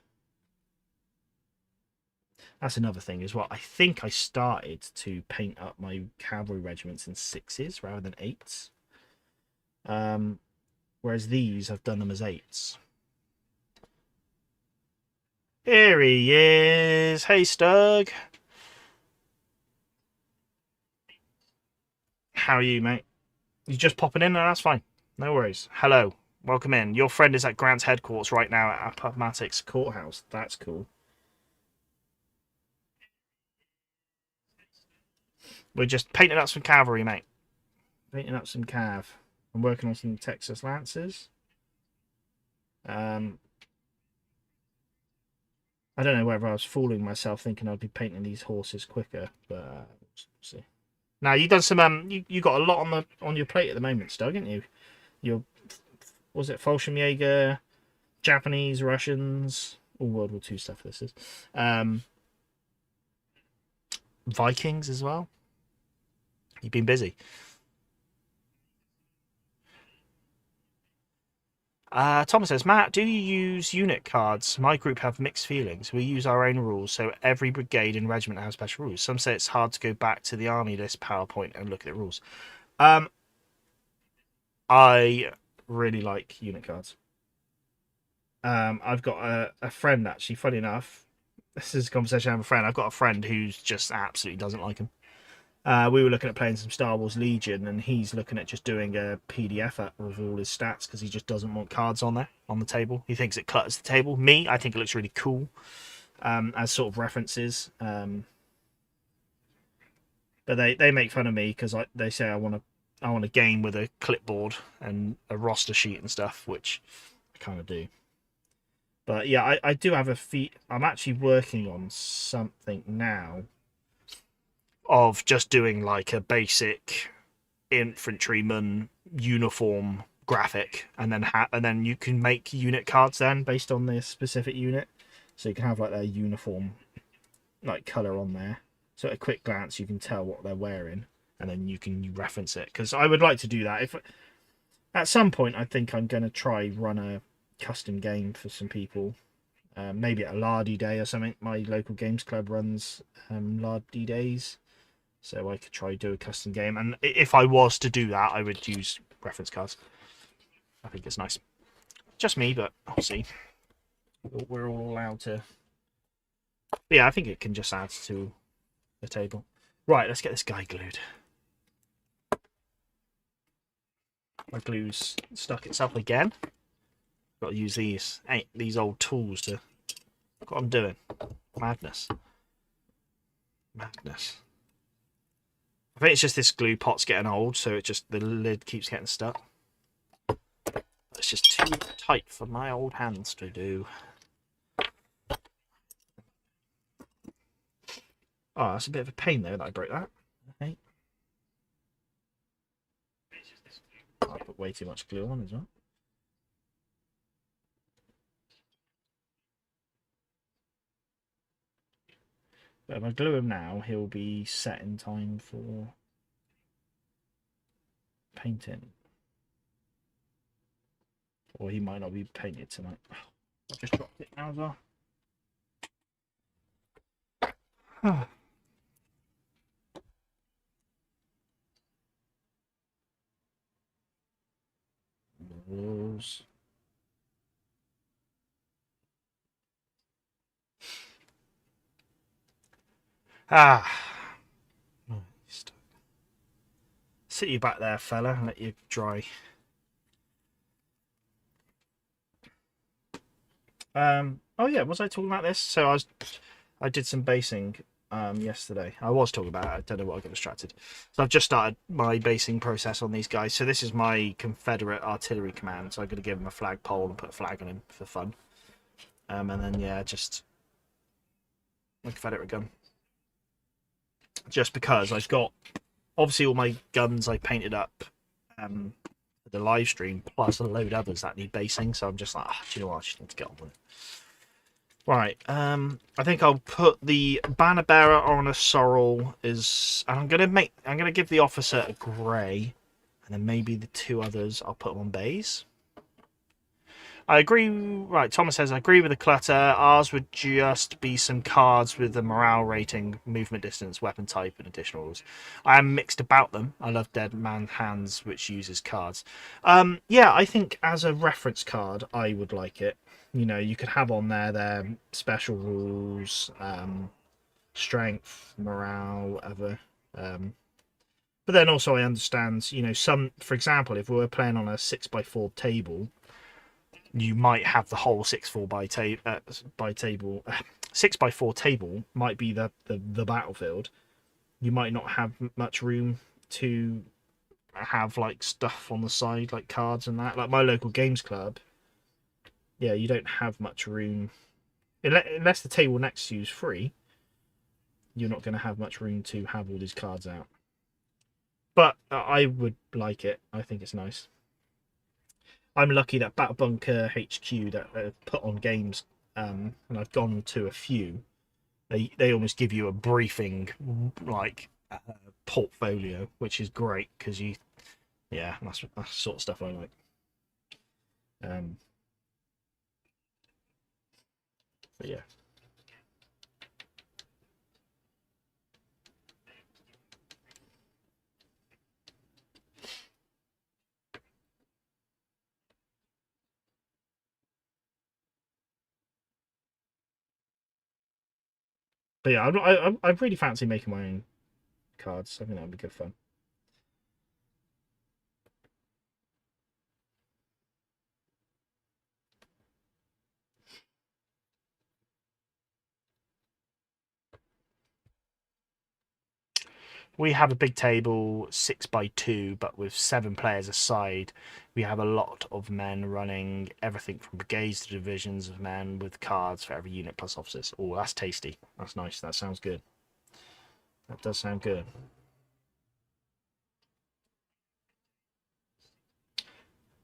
That's another thing as well. I think I started to paint up my cavalry regiments in 6s rather than 8s. Whereas these, I've done them as 8s. Here he is. Hey, Stug. How are you, mate? You just popping in? No, that's fine. No worries. Hello. Welcome in. Your friend is at Grant's headquarters right now at Appomattox Courthouse. That's cool. We're just painting up some cavalry, mate. Painting up some cav. I'm working on some Texas Lancers. I don't know whether I was fooling myself thinking I'd be painting these horses quicker, but we'll see. Now you done some you got a lot on your plate at the moment, Stug, haven't you? Your was it Fallschirmjäger, Japanese, Russians, all World War II stuff. This is Vikings as well. You've been busy. Thomas says, Matt, do you use unit cards? My group have mixed feelings. We use our own rules, so every brigade and regiment has special rules. Some say it's hard to go back to the army list PowerPoint and look at the rules. I really like unit cards. I've got a friend, actually, funny enough. This is a conversation I have with a friend. I've got a friend who's just absolutely doesn't like him. We were looking at playing some Star Wars Legion, and he's looking at just doing a PDF of all his stats because he just doesn't want cards on there on the table. He thinks it clutters the table. Me, I think it looks really cool as sort of references. But they make fun of me because they say I want to I want a game with a clipboard and a roster sheet and stuff, which I kind of do. But yeah, I do have a feat. I'm actually working on something now of just doing like a basic infantryman uniform graphic, and then you can make unit cards then based on the specific unit. So you can have like their uniform like color on there. So at a quick glance, you can tell what they're wearing, and then you can reference it. Because I would like to do that. If at some point, I think I'm going to try run a custom game for some people. Maybe at a Lardy Day or something. My local games club runs Lardy Days, so I could try do a custom game. And if I was to do that, I would use reference cards. I think it's nice. Just me, but I'll see. We're all allowed to. But yeah, I think it can just add to the table. Right, let's get this guy glued. My glue's stuck itself again. Got to use these old tools to. Look what I'm doing. Madness. Madness. I think it's just this glue pot's getting old, so it just the lid keeps getting stuck. It's just too tight for my old hands to do. Oh, that's a bit of a pain though that I broke that. Okay. I put way too much glue on as well. But if I glue him now, he'll be set in time for painting. Or he might not be painted tonight. I just dropped it now as well. Rules. Sit you back there, fella, and let you dry. Oh yeah, was I talking about this? So I did some basing yesterday. I was talking about it. I don't know what I got distracted. So I've just started my basing process on these guys. So this is my Confederate artillery command. So I'm going to give him a flagpole and put a flag on him for fun. And then yeah, just my Confederate gun. Just because I've got obviously all my guns I painted up the live stream, plus a load of others that need basing. So I'm just like, do you know what? I just need to get on with it. Right, I think I'll put the banner bearer on a sorrel and I'm gonna give the officer a grey, and then maybe the two others I'll put them on bays. I agree. Right, Thomas says I agree with the clutter. Ours would just be some cards with the morale rating, movement distance, weapon type, and additional rules. I am mixed about them. I love Dead Man Hands, which uses cards. Yeah, I think as a reference card, I would like it. You know, you could have on there their special rules, strength, morale, whatever. But then also I understand, you know, for example, if we were playing on a 6x4 table, you might have the whole 6x4 table might be the battlefield. You might not have much room to have like stuff on the side, like cards and that. Like my local games club, yeah, you don't have much room unless the table next to you is free. You're not going to have much room to have all these cards out. But I would like it. I think it's nice. I'm lucky that Battle Bunker HQ that put on games, and I've gone to a few. They almost give you a briefing, like portfolio, which is great because yeah, that's the sort of stuff I like. But yeah. But yeah, I really fancy making my own cards. I think that would be good fun. We have a big table, 6x2, but with 7 players aside. We have a lot of men running everything from brigades to divisions of men with cards for every unit plus officers. Oh, that's tasty. That's nice. That sounds good. That does sound good.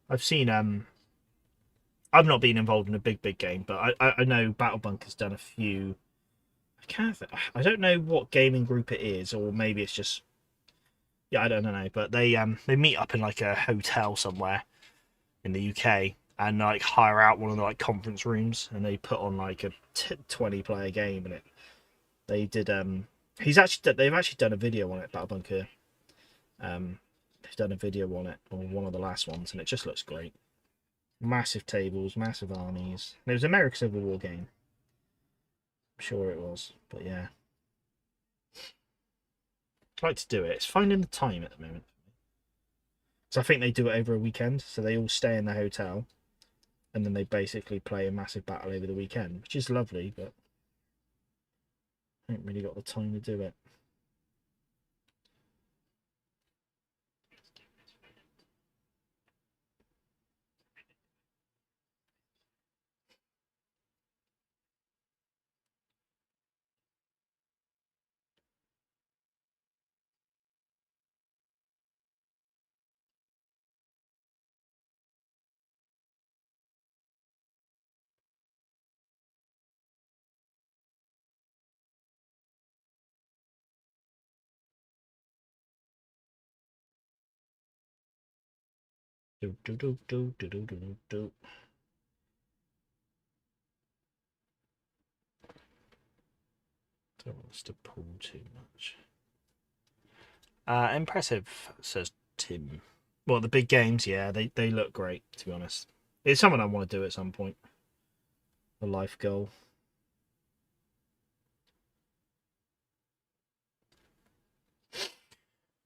I've seen I've not been involved in a big game, but I know Battle Bunker's done a few. I don't know what gaming group it is, or maybe it's just, yeah, I don't know. But they meet up in like a hotel somewhere in the UK and like hire out one of the like conference rooms, and they put on like a 20-player game, and they did they've actually done a video on it, Battle Bunker. They've done a video on it, on one of the last ones, and it just looks great. Massive tables, massive armies. It was American Civil War game. I'm sure it was, but yeah. I'd like to do it. It's finding the time at the moment. So I think they do it over a weekend, so they all stay in the hotel, and then they basically play a massive battle over the weekend, which is lovely, but I haven't really got the time to do it. Do do do do do do do do. Don't want us to pull too much. Impressive, says Tim. Well, the big games, yeah, they look great, to be honest. It's something I want to do at some point. A life goal.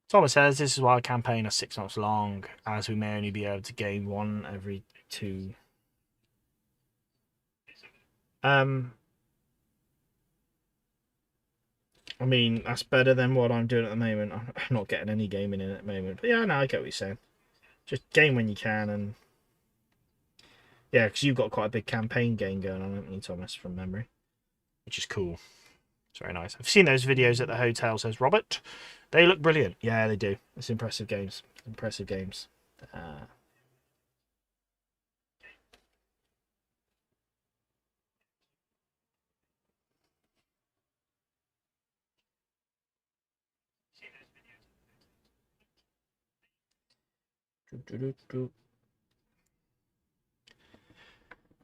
Thomas says this is why a campaign is 6 months long, as we may only be able to game one every 2. I mean, that's better than what I'm doing at the moment. I'm not getting any gaming in at the moment. But yeah, no, I get what you're saying. Just game when you can, and yeah, because you've got quite a big campaign game going on, haven't you, Thomas, from memory? Which is cool. It's very nice. I've seen those videos at the hotel, says Robert. They look brilliant. Yeah, they do. It's impressive games. Impressive games.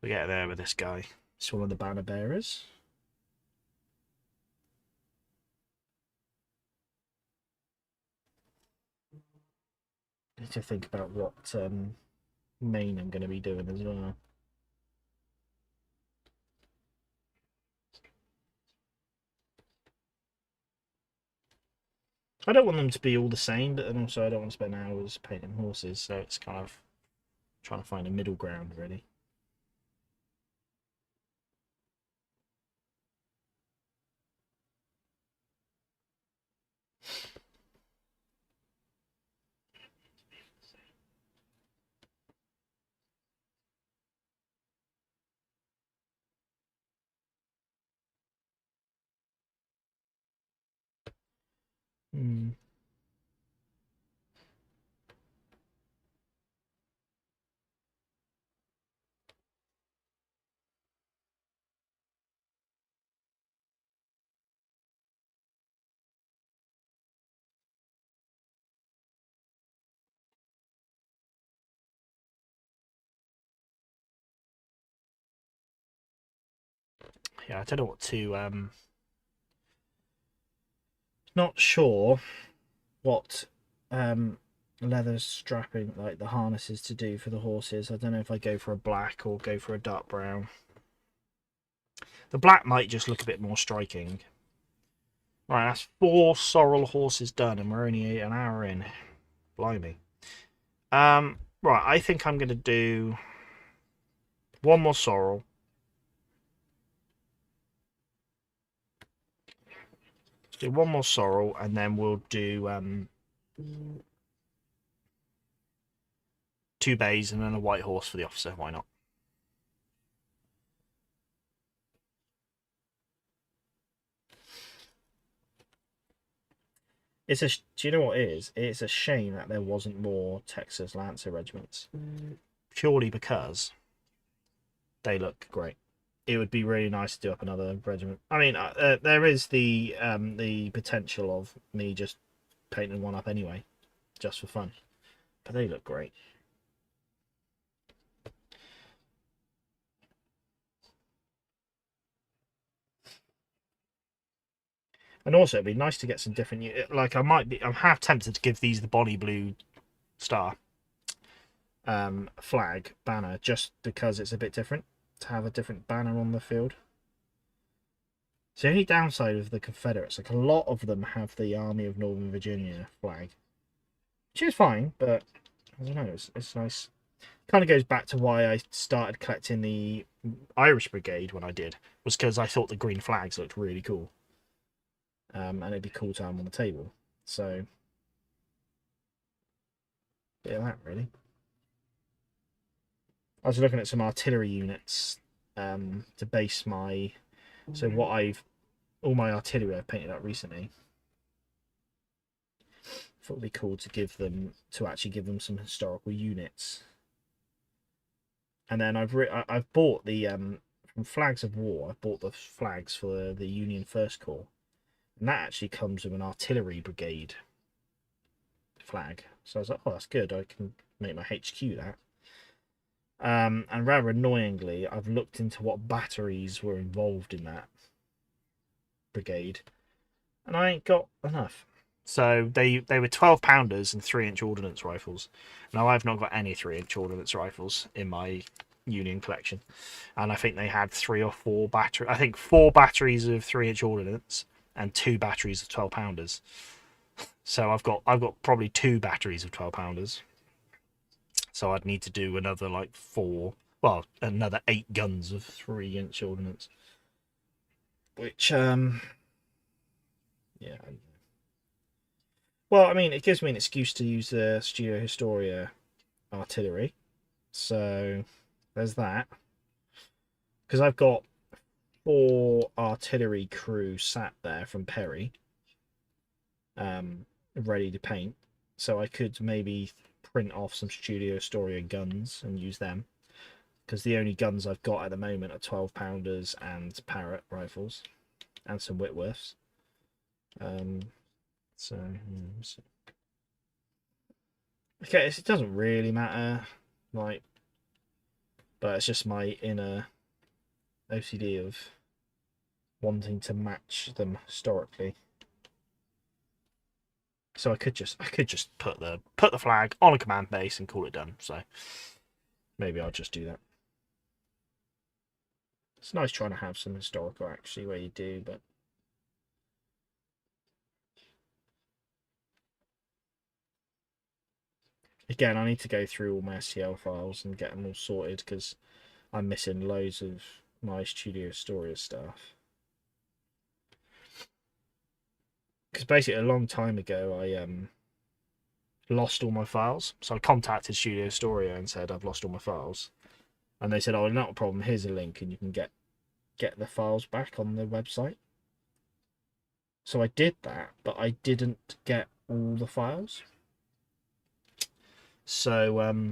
We get there with this guy. It's one of the banner bearers. Need to think about what main I'm going to be doing as well. I don't want them to be all the same, but then also I don't want to spend hours painting horses, so it's kind of trying to find a middle ground, really. Hmm. Yeah, I don't know what to not sure what leather strapping, like the harnesses, to do for the horses. I don't know if I go for a black or go for a dark brown. The black might just look a bit more striking. Right, that's 4 sorrel horses done, and we're only an hour in. Blimey. Right, I think I'm going to do 1 more sorrel. do one more sorrel, and then we'll do 2 bays and then a white horse for the officer. Why not? Do you know what it is? It's a shame that there wasn't more Texas Lancer regiments, purely because they look great. It would be really nice to do up another regiment. I mean, there is the potential of me just painting one up anyway, just for fun. But they look great. And also, it'd be nice to get some different. Like, I'm half tempted to give these the Bonnie Blue Star flag banner, just because it's a bit different to have a different banner on the field. So the only downside of the Confederates, like a lot of them have the Army of Northern Virginia flag, which is fine, but I don't know, it's nice. Kind of goes back to why I started collecting the Irish Brigade when I did, was because I thought the green flags looked really cool. And it'd be cool to have them on the table. So, bit of that, really. I was looking at some artillery units to base my... So all my artillery I've painted up recently. I thought it'd be cool to actually give them some historical units. And then I've bought the from Flags of War. I bought the flags for the Union First Corps, and that actually comes with an artillery brigade flag. So I was like, oh, that's good. I can make my HQ that. And rather annoyingly, I've looked into what batteries were involved in that brigade, and I ain't got enough. So they were 12-pounders and 3-inch ordnance rifles. Now I've not got any 3-inch ordnance rifles in my Union collection, and I think they had 3 or 4 batteries. I think 4 batteries of 3-inch ordnance and 2 batteries of 12-pounders. So I've got probably 2 batteries of 12-pounders. So I'd need to do another like another 8 guns of 3-inch ordnance, which yeah. Well, I mean, it gives me an excuse to use the Studio Historia artillery. So there's that. Because I've got 4 artillery crew sat there from Perry, ready to paint. So I could maybe print off some Studio Historia guns and use them. Because the only guns I've got at the moment are 12-pounders and Parrott rifles. And some Whitworths. So, okay, it doesn't really matter, like, but it's just my inner OCD of wanting to match them historically. So I could just put the flag on a command base and call it done. So maybe I'll just do that. It's nice trying to have some historical actually where you do, but again, I need to go through all my STL files and get them all sorted because I'm missing loads of my Studio Historia stuff. Because basically, a long time ago, I lost all my files. So I contacted Studio Historia and said I've lost all my files, and they said, "Oh, not a problem. Here's a link, and you can get the files back on the website." So I did that, but I didn't get all the files. So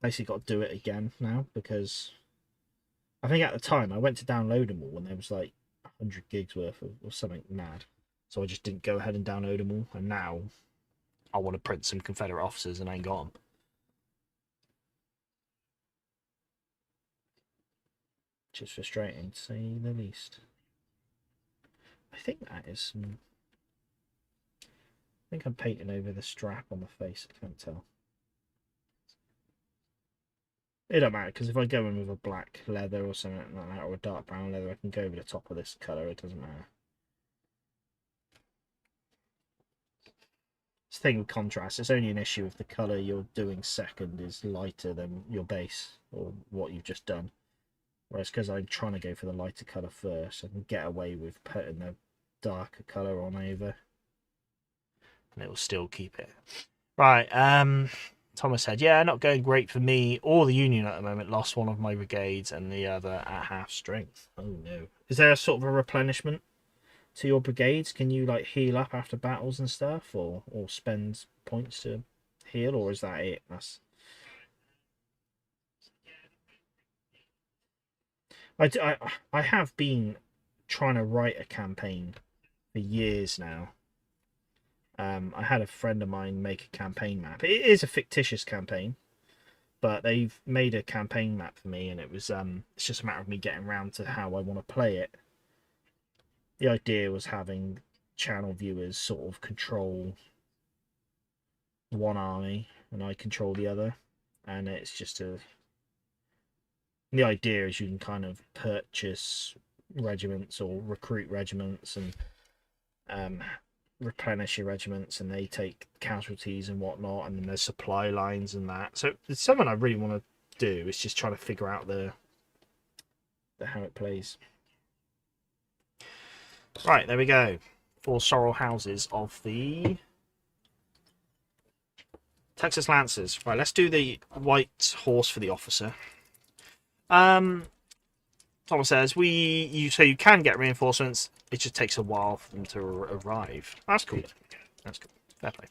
basically got to do it again now because I think at the time I went to download them all and there was like 100 gigs worth or something mad. So I just didn't go ahead and download them all, and now I want to print some Confederate officers and I ain't got them. Which is frustrating to say the least. I think that is some... I think I'm painting over the strap on the face, I can't tell. It don't matter, because if I go in with a black leather or something like that, or a dark brown leather, I can go over the top of this colour, it doesn't matter. It's the thing with contrast, it's only an issue if the colour you're doing second is lighter than your base, or what you've just done. Whereas because I'm trying to go for the lighter colour first, I can get away with putting the darker colour on over. And it will still keep it. Right, Thomas said, yeah, not going great for me or the Union at the moment. Lost one of my brigades and the other at half strength. Oh no. Is there a sort of a replenishment to your brigades? Can you like heal up after battles and stuff, or spend points to heal, or is that it? I have been trying to write a campaign for years now. I had a friend of mine make a campaign map. It is a fictitious campaign, but they've made a campaign map for me, and it was it's just a matter of me getting around to how I want to play it. The idea was having channel viewers sort of control one army and I control the other, and it's just the idea is you can kind of purchase regiments or recruit regiments and replenish your regiments, and they take casualties and whatnot, and then there's supply lines and that. So it's something I really want to do. It's just trying to figure out the how it plays. Right, there we go. 4 sorrel houses of the Texas Lancers. Right, let's do the white horse for the officer. Thomas says so you can get reinforcements. It just takes a while for them to arrive. That's cool. That's cool. Fair play.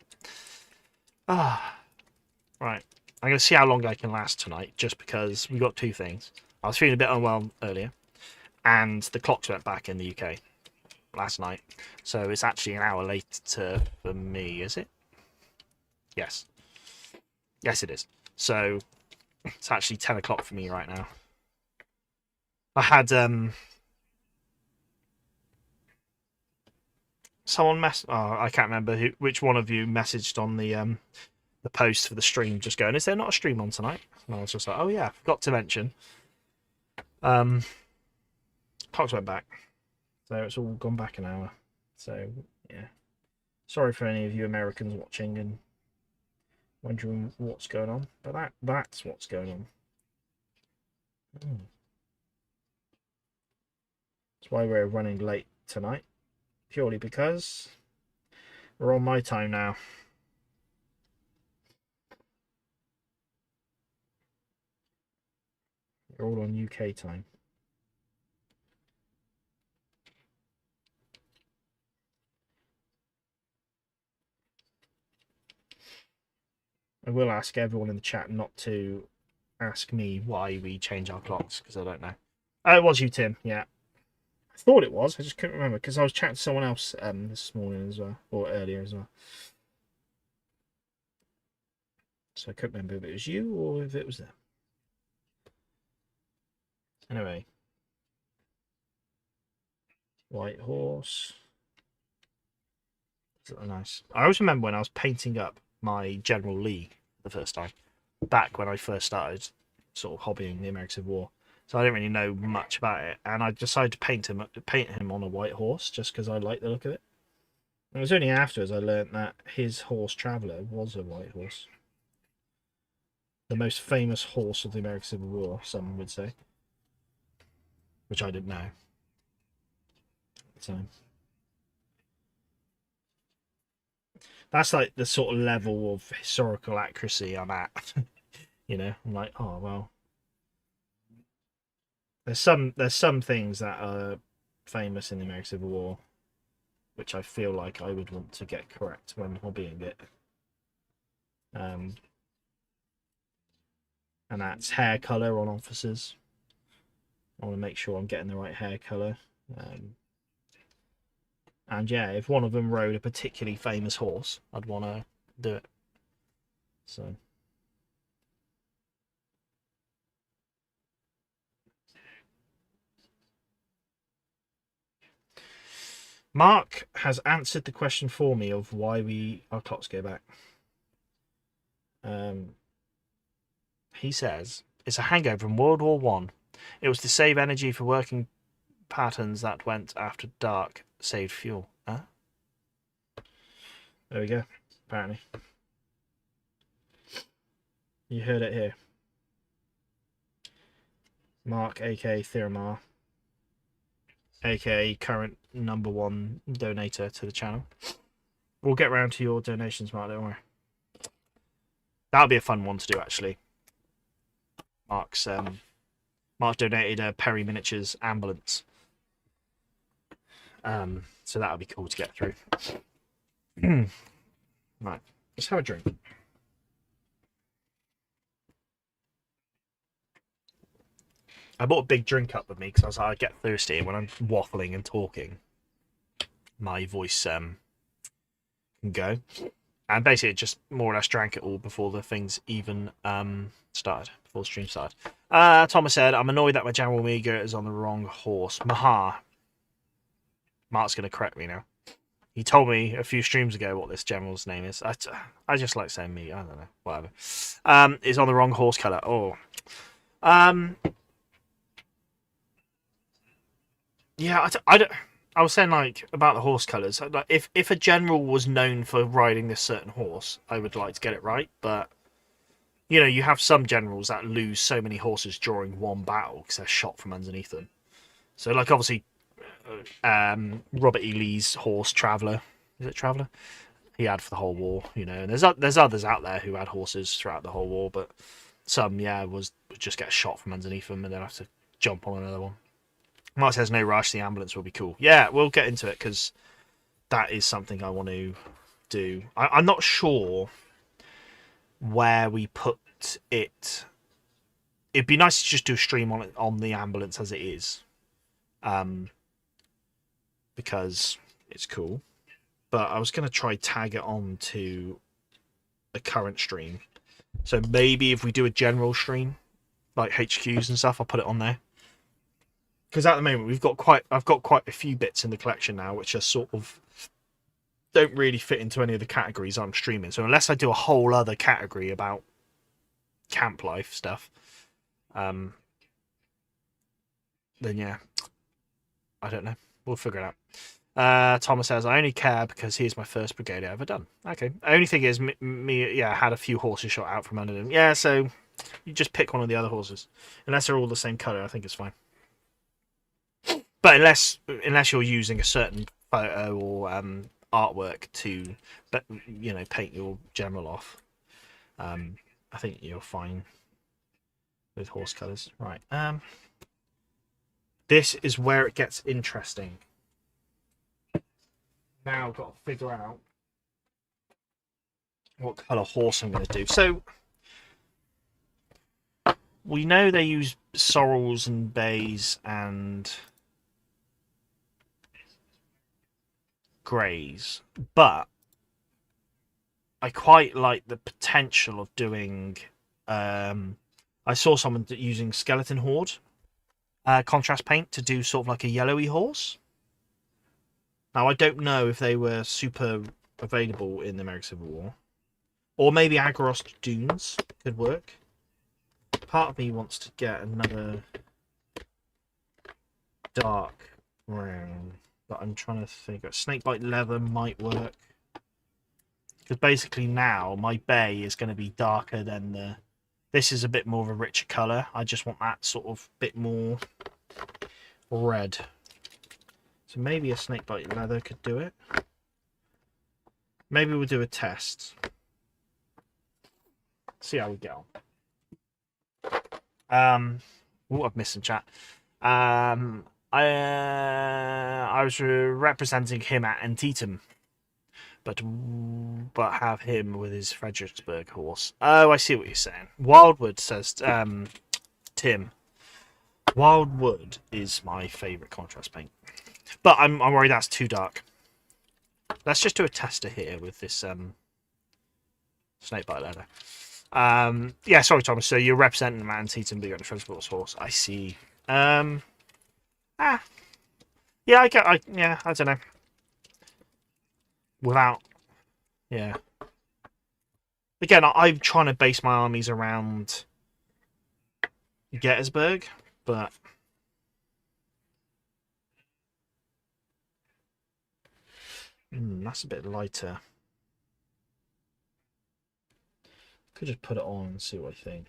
Right. I'm going to see how long I can last tonight, just because we got 2 things. I was feeling a bit unwell earlier, and the clocks went back in the UK last night, so it's actually an hour later for me. Is it? Yes. Yes, it is. So it's actually 10 o'clock for me right now. I had someone I can't remember which one of you messaged on the post for the stream, just going, is there not a stream on tonight? And I was just like, oh yeah, forgot to mention. Clocks went back, so it's all gone back an hour. So yeah, sorry for any of you Americans watching and wondering what's going on, but that's what's going on. That's why we're running late tonight, purely because we're on my time now. You're all on UK time. I will ask everyone in the chat not to ask me why we change our clocks, because I don't know. Oh, it was you, Tim. Yeah. I thought it was. I just couldn't remember, because I was chatting to someone else this morning as well, or earlier as well. So I couldn't remember if it was you or if it was them. Anyway. White horse. Nice. I always remember when I was painting up my General Lee the first time, back when I first started sort of hobbying the American Civil War. So I didn't really know much about it, and I decided to paint him on a white horse just because I liked the look of it. And it was only afterwards I learnt that his horse Traveller was a white horse. The most famous horse of the American Civil War, some would say. Which I didn't know. So that's like the sort of level of historical accuracy I'm at. You know, I'm like, oh well. There's some things that are famous in the American Civil War, which I feel like I would want to get correct when hobbying it. And that's hair color on officers. I want to make sure I'm getting the right hair color. And yeah, if one of them rode a particularly famous horse, I'd want to do it. So Mark has answered the question for me of why our clocks go back. He says it's a hangover from World War One. It was to save energy for working patterns that went after dark, saved fuel. Huh? There we go. Apparently, you heard it here. Mark, aka Thiramar. aka current #1 donator to the channel. We'll get round to your donations, Mark, don't worry. That'll be a fun one to do, actually. Mark donated a Perry Miniatures ambulance. So that'll be cool to get through. Right, let's have a drink. I bought a big drink up with me because I was like, I get thirsty, and when I'm waffling and talking, my voice can go. And basically, it just more or less drank it all before the things even started, before the stream started. Thomas said, I'm annoyed that my General Amiga is on the wrong horse. Maha. Mark's going to correct me now. He told me a few streams ago what this general's name is. I just like saying me. I don't know. Whatever. Is on the wrong horse colour. Oh. Yeah, I was saying, like, about the horse colours. Like, if a general was known for riding this certain horse, I would like to get it right. But, you know, you have some generals that lose so many horses during one battle because they're shot from underneath them. So, like, obviously, Robert E. Lee's horse, Traveller. Is it Traveller? He had for the whole war, you know. And there's others out there who had horses throughout the whole war, but some, yeah, would just get shot from underneath them and then have to jump on another one. Mark says no rush, the ambulance will be cool. Yeah, we'll get into it because that is something I want to do. I'm not sure where we put it. It'd be nice to just do a stream on it, on the ambulance as it is, because it's cool. But I was going to try tag it on to a current stream. So maybe if we do a general stream, like HQs and stuff, I'll put it on there. Because at the moment I've got quite a few bits in the collection now which are sort of don't really fit into any of the categories I'm streaming. So unless I do a whole other category about camp life stuff, then yeah, I don't know. We'll figure it out. Thomas says, I only care because he's my first brigade ever done. Okay. The only thing is, I had a few horses shot out from under them. Yeah, so you just pick one of the other horses. Unless they're all the same colour, I think it's fine. But unless you're using a certain photo or artwork to, paint your general off, I think you're fine with horse colours. Right. This is where it gets interesting. Now I've got to figure out what colour horse I'm going to do. So we know they use sorrels and bays and greys, but I quite like the potential of doing. I saw someone using Skeleton Horde contrast paint to do sort of like a yellowy horse. Now I don't know if they were super available in the American Civil War, or maybe Agrost Dunes could work. Part of me wants to get another dark brown, but I'm trying to think. Snakebite leather might work, because basically now my bay is going to be darker than the. This is a bit more of a richer colour. I just want that sort of bit more red. So maybe a snakebite leather could do it. Maybe we'll do a test. See how we get on. Oh, I've missed some chat. I was representing him at Antietam, but have him with his Fredericksburg horse. Oh, I see what you're saying. Wildwood says, Tim. Wildwood is my favourite contrast paint, but I'm worried that's too dark. Let's just do a tester here with this snakebite leather. Yeah, sorry, Thomas. So you're representing the man Teton, but you're the Fredericksburg horse. I see. Yeah, I don't know. Without, yeah. Again, I'm trying to base my armies around Gettysburg, but that's a bit lighter. Could just put it on and see what I think.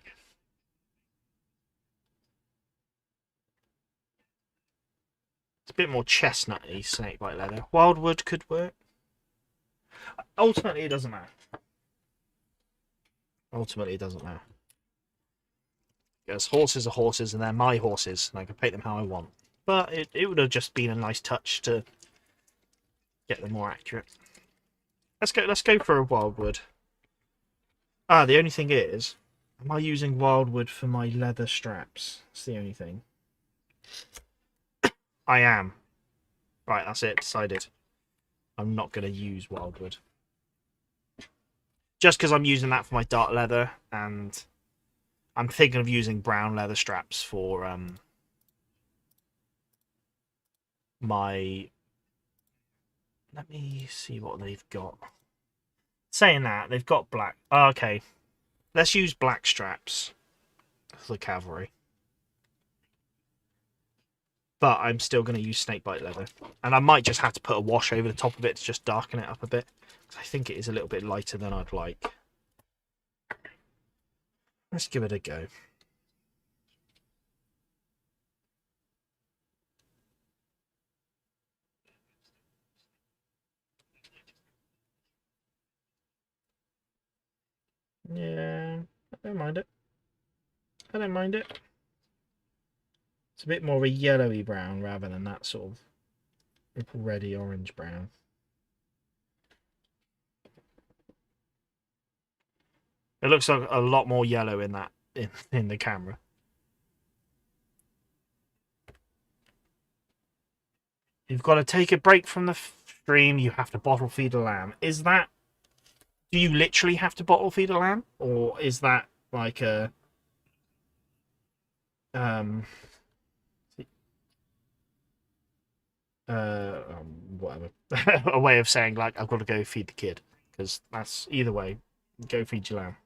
It's bit more chestnutty snakebite leather. Wildwood could work. Ultimately, it doesn't matter. Ultimately, it doesn't matter. Because horses are horses, and they're my horses, and I can paint them how I want. But it would have just been a nice touch to get them more accurate. Let's go for a wildwood. Ah, the only thing is, am I using wildwood for my leather straps? That's the only thing. I am. Right, that's it. Decided. I'm not going to use wildwood. Just because I'm using that for my dark leather, and I'm thinking of using brown leather straps for my... Let me see what they've got. Saying that, they've got black. Oh, okay. Let's use black straps for the cavalry. But I'm still going to use snakebite leather. And I might just have to put a wash over the top of it to just darken it up a bit. Because I think it is a little bit lighter than I'd like. Let's give it a go. Yeah, I don't mind it. I don't mind it. It's a bit more of a yellowy brown rather than that sort of reddy orange brown. It looks like a lot more yellow in that in the camera. You've got to take a break from the stream. You have to bottle feed a lamb. Is that... Do you literally have to bottle feed a lamb? Or is that like a... whatever. A way of saying, like, I've got to go feed the kid. Because that's... Either way, go feed your lamb.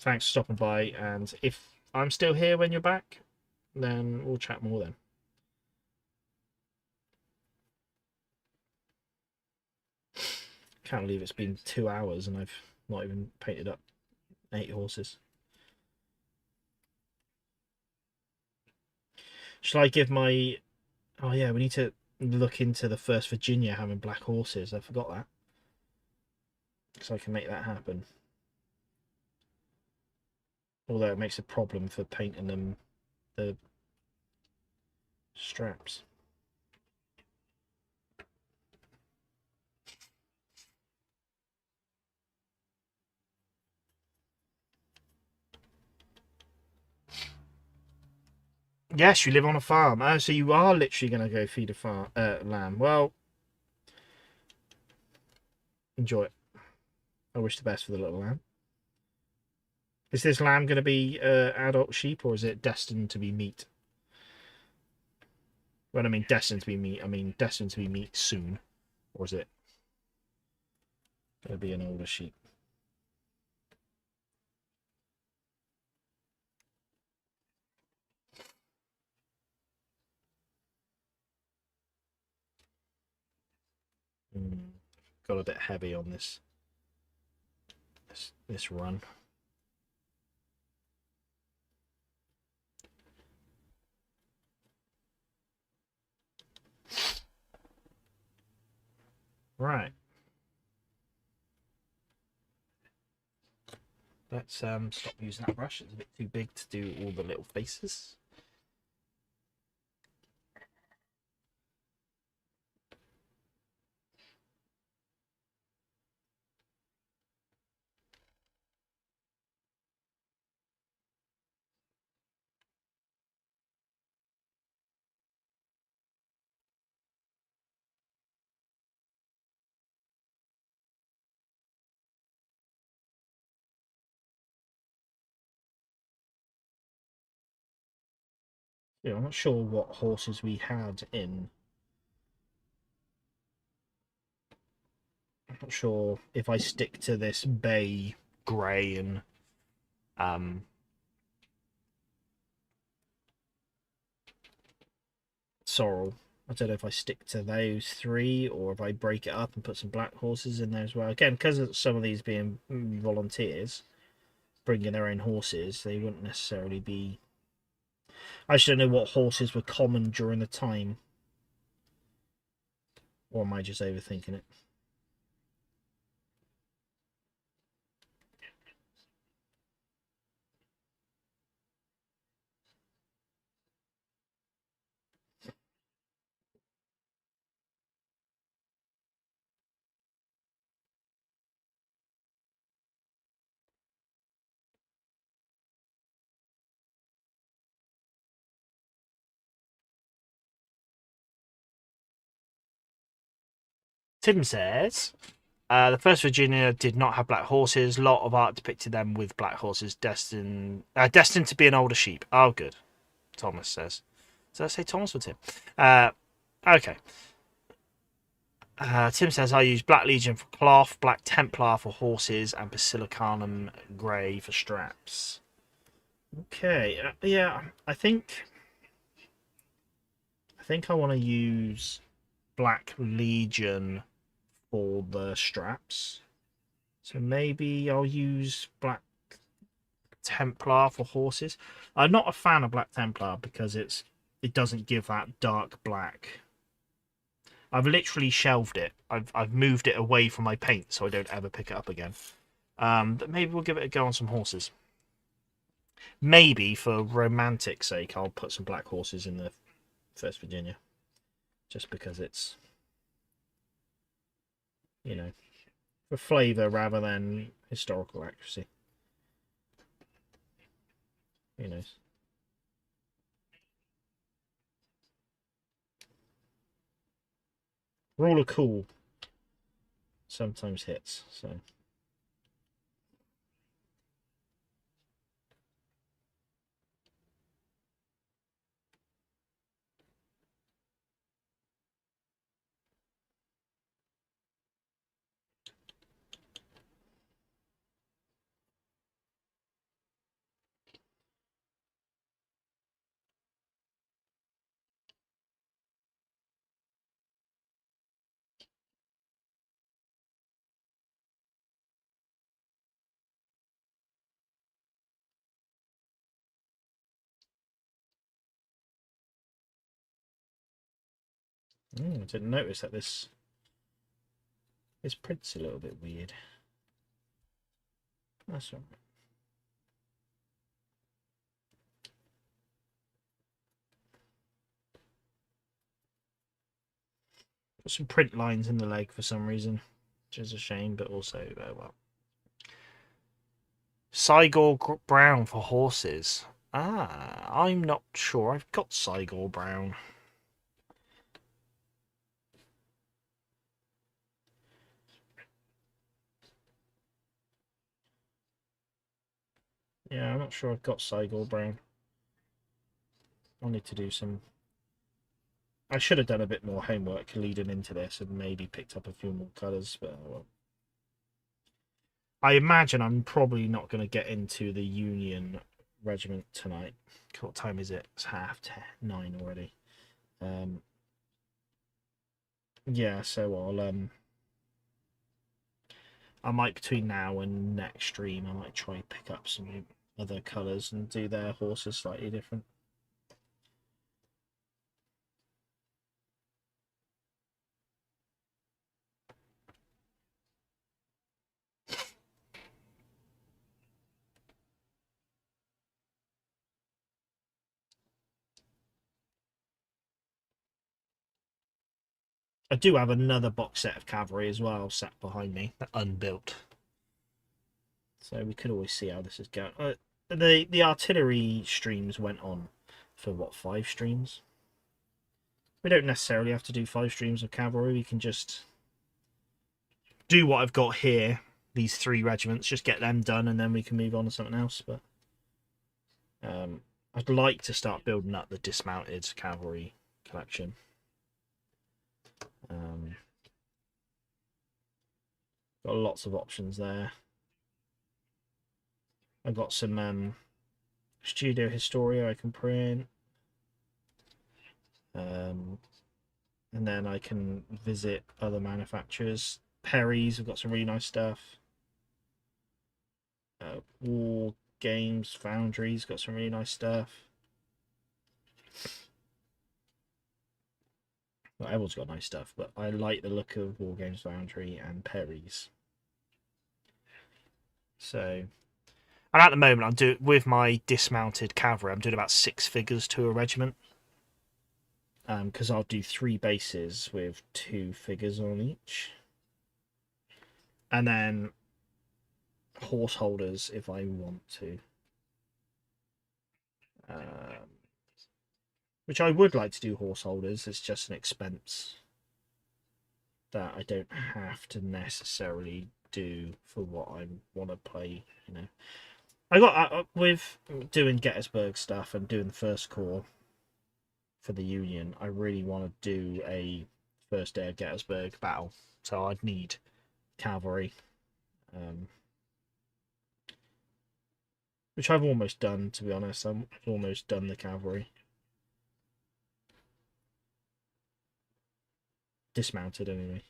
Thanks for stopping by. And if I'm still here when you're back, then we'll chat more then. Can't believe it's been 2 hours and I've not even painted up 8 horses. Shall I give my... Oh yeah, we need to look into the first Virginia having black horses. I forgot that. So I can make that happen. Although it makes a problem for painting them the straps. Yes, you live on a farm. Oh, so you are literally going to go feed a lamb. Well, enjoy it. I wish the best for the little lamb. Is this lamb going to be adult sheep, or is it destined to be meat? When I mean destined to be meat, I mean destined to be meat soon. Or is it going to be an older sheep? Got a bit heavy on this run. Right. Let's stop using that brush. It's a bit too big to do all the little faces. Yeah, I'm not sure what horses we had in. I'm not sure if I stick to this bay, grey, and sorrel. I don't know if I stick to those 3 or if I break it up and put some black horses in there as well. Again, because of some of these being volunteers, bringing their own horses, they wouldn't necessarily be... I just don't know what horses were common during the time. Or am I just overthinking it? Tim says, the first Virginia did not have black horses. A lot of art depicted them with black horses, destined to be an older sheep. Oh, good. Thomas says. Did I say Thomas or Tim? Okay. Tim says, I use Black Legion for cloth, Black Templar for horses, and Basilicanum Grey for straps. Okay. Yeah, I think I want to use Black Legion for the straps. So maybe I'll use Black Templar for horses. I'm not a fan of Black Templar because it doesn't give that dark black. I've literally shelved it. I've moved it away from my paint so I don't ever pick it up again. But maybe we'll give it a go on some horses. Maybe for romantic sake, I'll put some black horses in the First Virginia, just because it's, you know, for flavour rather than historical accuracy. Who knows? Rule of cool sometimes hits, so. I didn't notice that this print's a little bit weird. That's all right. Got some print lines in the leg for some reason, which is a shame, but also, well. Cygor Brown for horses. I'm not sure I've got Cygor Brown. Yeah, I'm not sure I've got Cygor Brown. I'll need to do some... I should have done a bit more homework leading into this and maybe picked up a few more colours, but well. I imagine I'm probably not going to get into the Union Regiment tonight. What time is it? It's 9:30 already. Yeah, so I might, between now and next stream, I might try and pick up some other colours and do their horses slightly different. I do have another box set of cavalry as well sat behind me, unbuilt. So we could always see how this is going. The artillery streams went on for what, 5 streams? We don't necessarily have to do 5 streams of cavalry. We can just do what I've got here, these 3 regiments, just get them done, and then we can move on to something else. But I'd like to start building up the dismounted cavalry collection. Got lots of options there. I've got some Studio Historia I can print. And then I can visit other manufacturers. Perry's, I've got some really nice stuff. War Games Foundry's got some really nice stuff. Well, everyone's got nice stuff, but I like the look of Wargames Foundry and Perry's. So, and at the moment, I'm doing with my dismounted cavalry. I'm doing about 6 figures to a regiment. Because I'll do 3 bases with 2 figures on each, and then horse holders if I want to. Which I would like to do horse holders. It's just an expense that I don't have to necessarily do for what I want to play. You know, I got with doing Gettysburg stuff and doing the First Corps for the Union. I really want to do a first day of Gettysburg battle, so I'd need cavalry, which I've almost done. To be honest, I've almost done the cavalry. Dismounted anyway.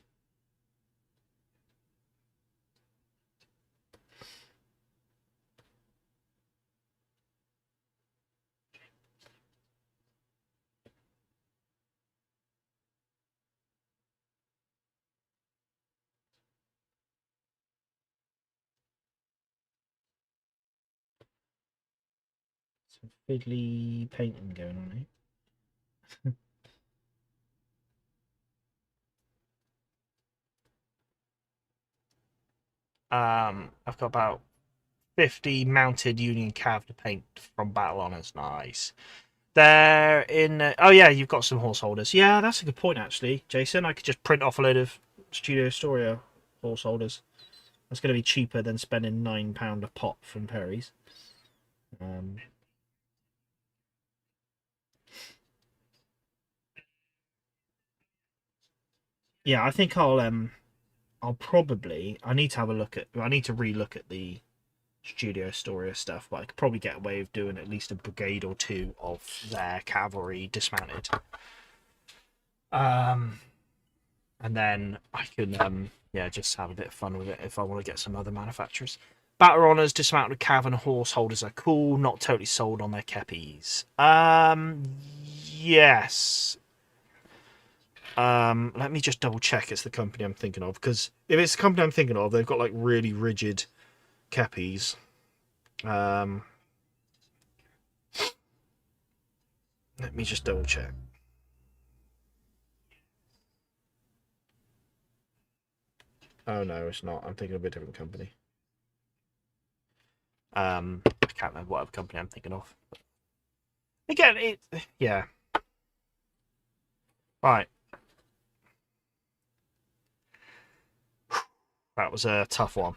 Some fiddly painting going on here. I've got about 50 mounted Union Cav to paint from Battle Honours. Nice. They're in. Oh yeah, you've got some horse holders. Yeah, that's a good point actually, Jason. I could just print off a load of Studio Storia horse holders. That's going to be cheaper than spending £9 a pop from Perry's. Yeah, I think I'll probably. I need to have a look at. I need to re-look at the Studio Storia stuff, but I could probably get away with doing at least a brigade or 2 of their cavalry dismounted. And then I can yeah, just have a bit of fun with it if I want to get some other manufacturers. Battle Honours, dismounted cav and horse holders are cool. Not totally sold on their keppies. Yes. Let me just double check it's the company I'm thinking of, because if it's the company I'm thinking of, they've got like really rigid keppies. Let me just double check. Oh no, it's not. I'm thinking of a different company. I can't remember what other company I'm thinking of. Again, yeah. Right. That was a tough one.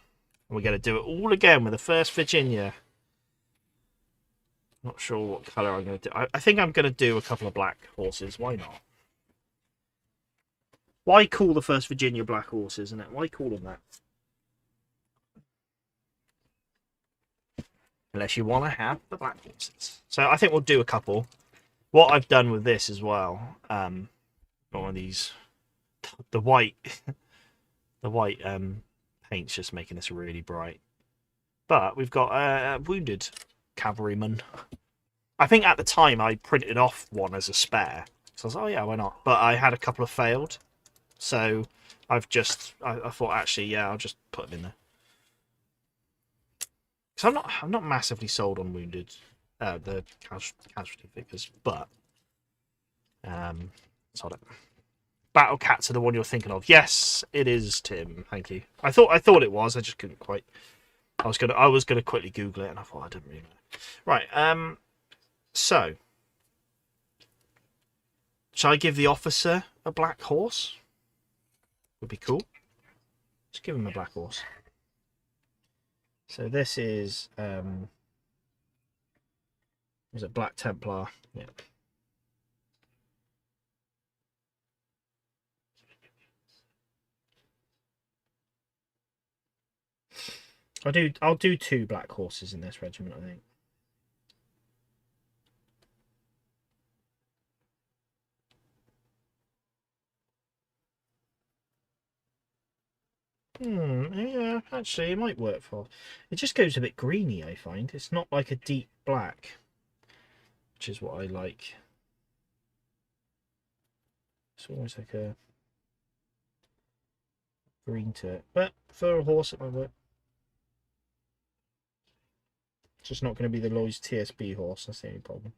We're going to do it all again with the 1st Virginia. Not sure what colour I'm going to do. I think I'm going to do a couple of black horses. Why not? Why call the 1st Virginia black horses, isn't it? Why call them that? Unless you want to have the black horses. So I think we'll do a couple. What I've done with this as well, got one of these, the white, the white paint's just making this really bright. But we've got a wounded cavalryman. I think at the time I printed off one as a spare. So I was like, oh yeah, why not? But I had a couple of failed. So I've just, I thought actually, yeah, I'll just put them in there. Because I'm not massively sold on wounded, the casualty figures, but sod it. Battle Cats are the one you're thinking of. Yes, it is, Tim. Thank you. I thought it was. I just couldn't quite. I was gonna quickly Google it, and I thought I didn't really know. Right. So, shall I give the officer a black horse? Would be cool. Let's give him a black horse. So this is was it Black Templar? Yeah. I'll do 2 black horses in this regiment, I think. Yeah, actually, it might work for. It just goes a bit greeny, I find. It's not like a deep black, which is what I like. It's almost like a green to it. But for a horse, it might work. It's just not going to be the Lloyd's TSB horse. That's the only problem.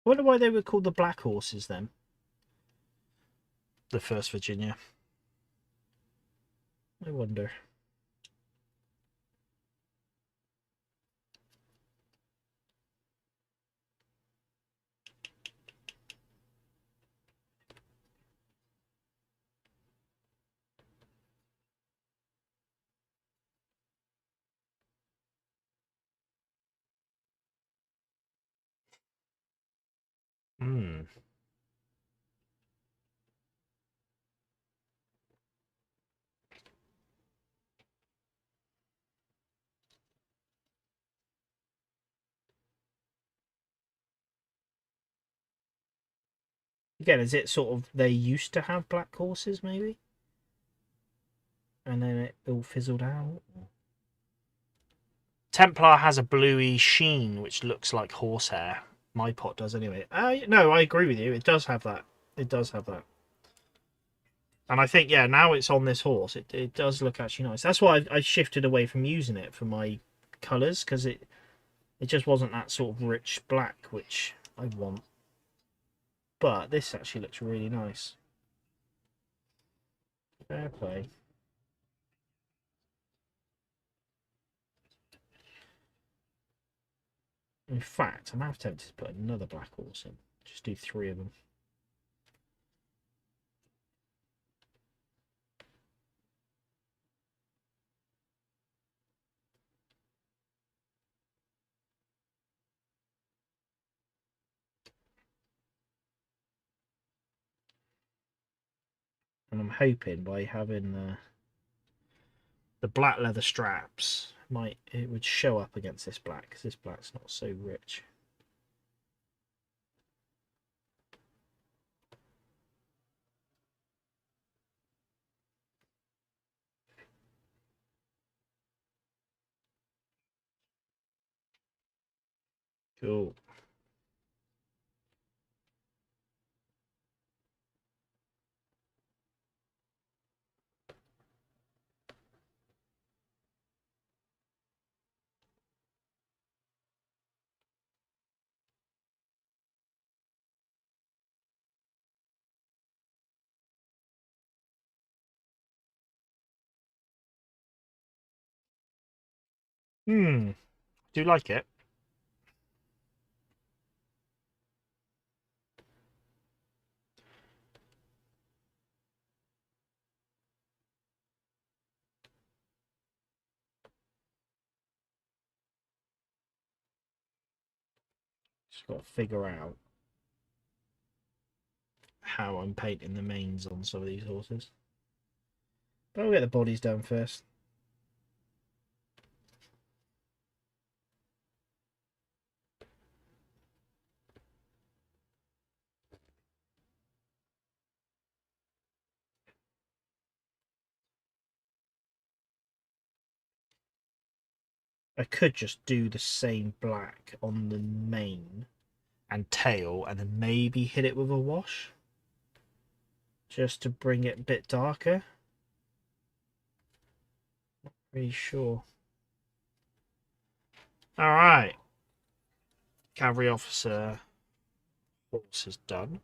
I wonder why they were called the Black Horses then. The first Virginia. I wonder. Hmm. Again, is it sort of they used to have black horses, maybe? And then it all fizzled out? Templar has a bluey sheen, which looks like horsehair. My pot does anyway. No, I agree with you. It does have that. It does have that. And I think, yeah, now it's on this horse. It does look actually nice. That's why I shifted away from using it for my colours, because it just wasn't that sort of rich black, which I want. But this actually looks really nice. Fair play. In fact, I'm half tempted to put another black horse in. Just do 3 of them. And I'm hoping by having the black leather straps, it would show up against this black, because this black's not so rich. Cool. Do you like it? Just got to figure out how I'm painting the manes on some of these horses. But I'll get the bodies done first. I could just do the same black on the mane and tail and then maybe hit it with a wash. Just to bring it a bit darker. Not really sure. Alright. Cavalry officer horse is done.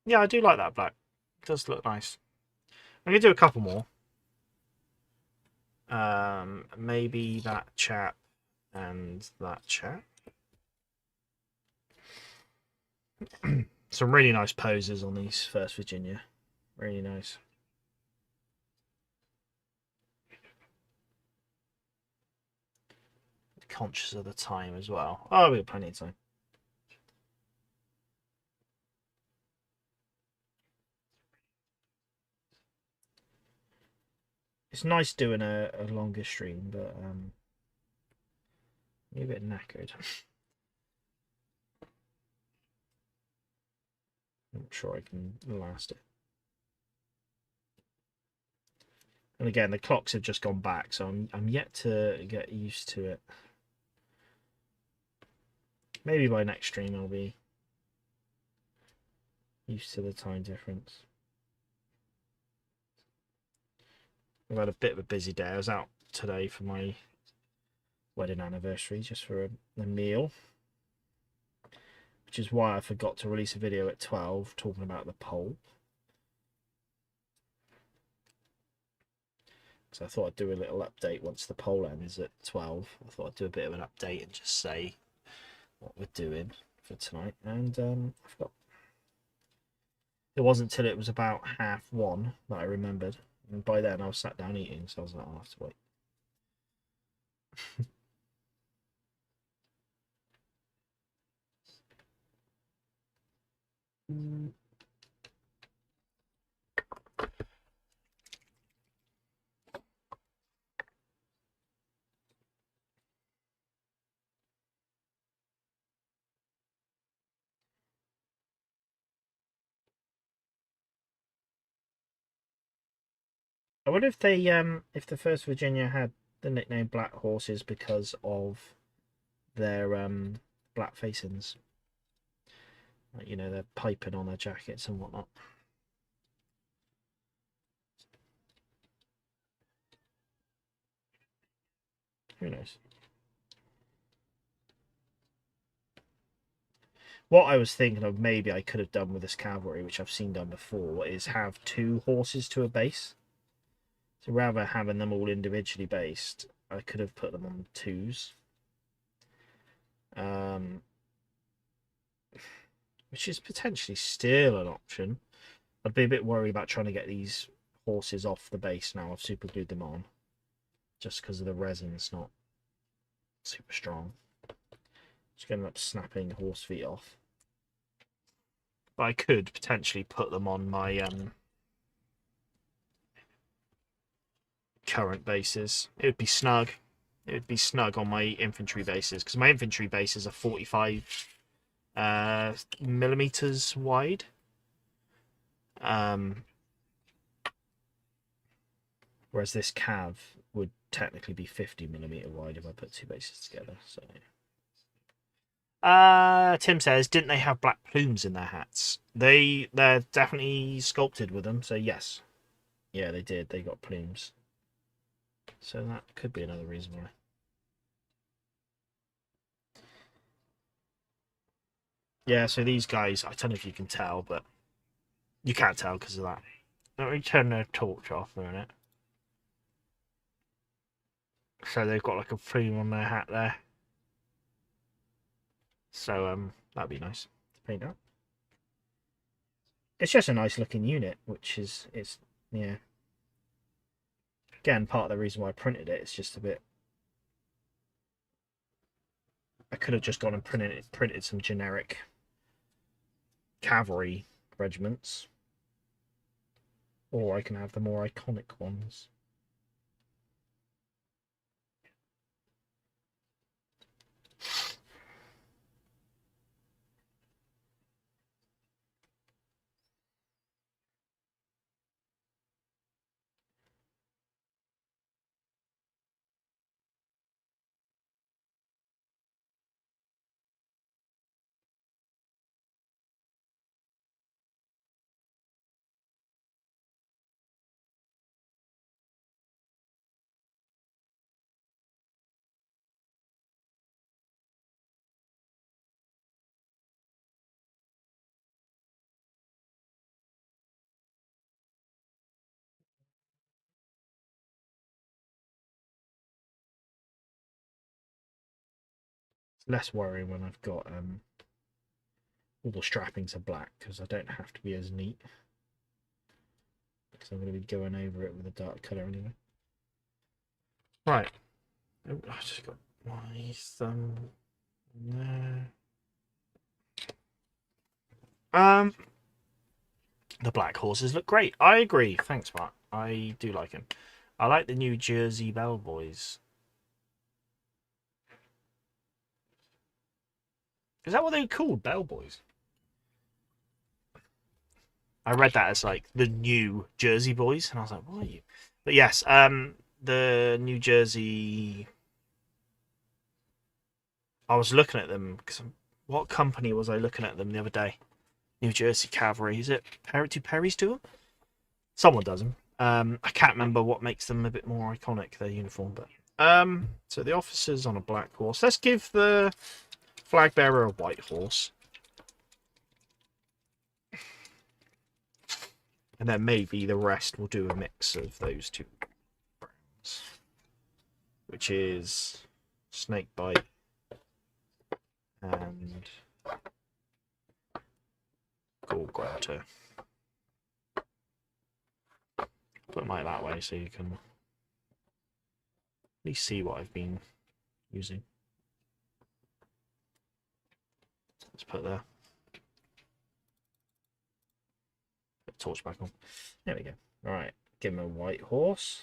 Yeah, I do like that black. It does look nice. I'm going to do a couple more. Maybe that chap and that chap. Some really nice poses on these First Virginia. Really nice. Conscious of the time as well. Oh, we have plenty of time. It's nice doing a longer stream, but I'm a bit knackered. I'm not sure I can last it. And again, the clocks have just gone back, so I'm yet to get used to it. Maybe by next stream I'll be used to the time difference. I've had a bit of a busy day. I was out today for my wedding anniversary, just for a meal, which is why I forgot to release a video at 12 talking about the poll. So I thought I'd do a little update once the poll ends at 12. I thought I'd do a bit of an update and just say what we're doing for tonight. And I forgot. It wasn't till it was about 1:30 that I remembered. And by then I was sat down eating, so I was like, I'll have to wait. I wonder if they if the First Virginia had the nickname Black Horses because of their black facings. Like, you know, they're piping on their jackets and whatnot. Who knows? What I was thinking of maybe I could have done with this cavalry, which I've seen done before, is have 2 horses to a base. So rather having them all individually based, I could have put them on 2s. Which is potentially still an option. I'd be a bit worried about trying to get these horses off the base now. I've super glued them on. Just because of the resin's not super strong. Just going to end up snapping horse feet off. But I could potentially put them on my current bases. It would be snug. It would be snug on my infantry bases, because my infantry bases are 45 millimeters wide. Whereas this cav would technically be 50mm wide if I put 2 bases together. So, Tim says, didn't they have black plumes in their hats? They're definitely sculpted with them. So yes, yeah, they did. They got plumes. So that could be another reason why. Yeah, so these guys, I don't know if you can tell, but you can't tell because of that. Let me turn the torch off for a minute. So they've got like a plume on their hat there. So that'd be nice to paint up. It's just a nice looking unit, which is yeah. Again, part of the reason why I printed it is just a bit. I could have just gone and printed some generic cavalry regiments, or I can have the more iconic ones. It's less worrying when I've got all the strappings are black, because I don't have to be as neat, because I'm going to be going over it with a dark colour anyway. Right. Oh, I just got my thumb there. The black horses look great. I agree. Thanks, Mark. I do like them. I like the New Jersey Bellboys. Is that what they were called? Bellboys? I read that as like the New Jersey Boys, and I was like, what are you? But yes, the New Jersey. I was looking at them because what company was I looking at them the other day? New Jersey Cavalry. Is it do Perry's do them? Someone does them. I can't remember what makes them a bit more iconic, their uniform, but so the officer's on a black horse. Let's give the flag bearer a white horse. And then maybe the rest will do a mix of those two browns. Which is Snakebite and Gold Grunter. Put them like that way so you can at least see what I've been using. Let's put there. Put the torch back on. There we go. Alright, give him a white horse.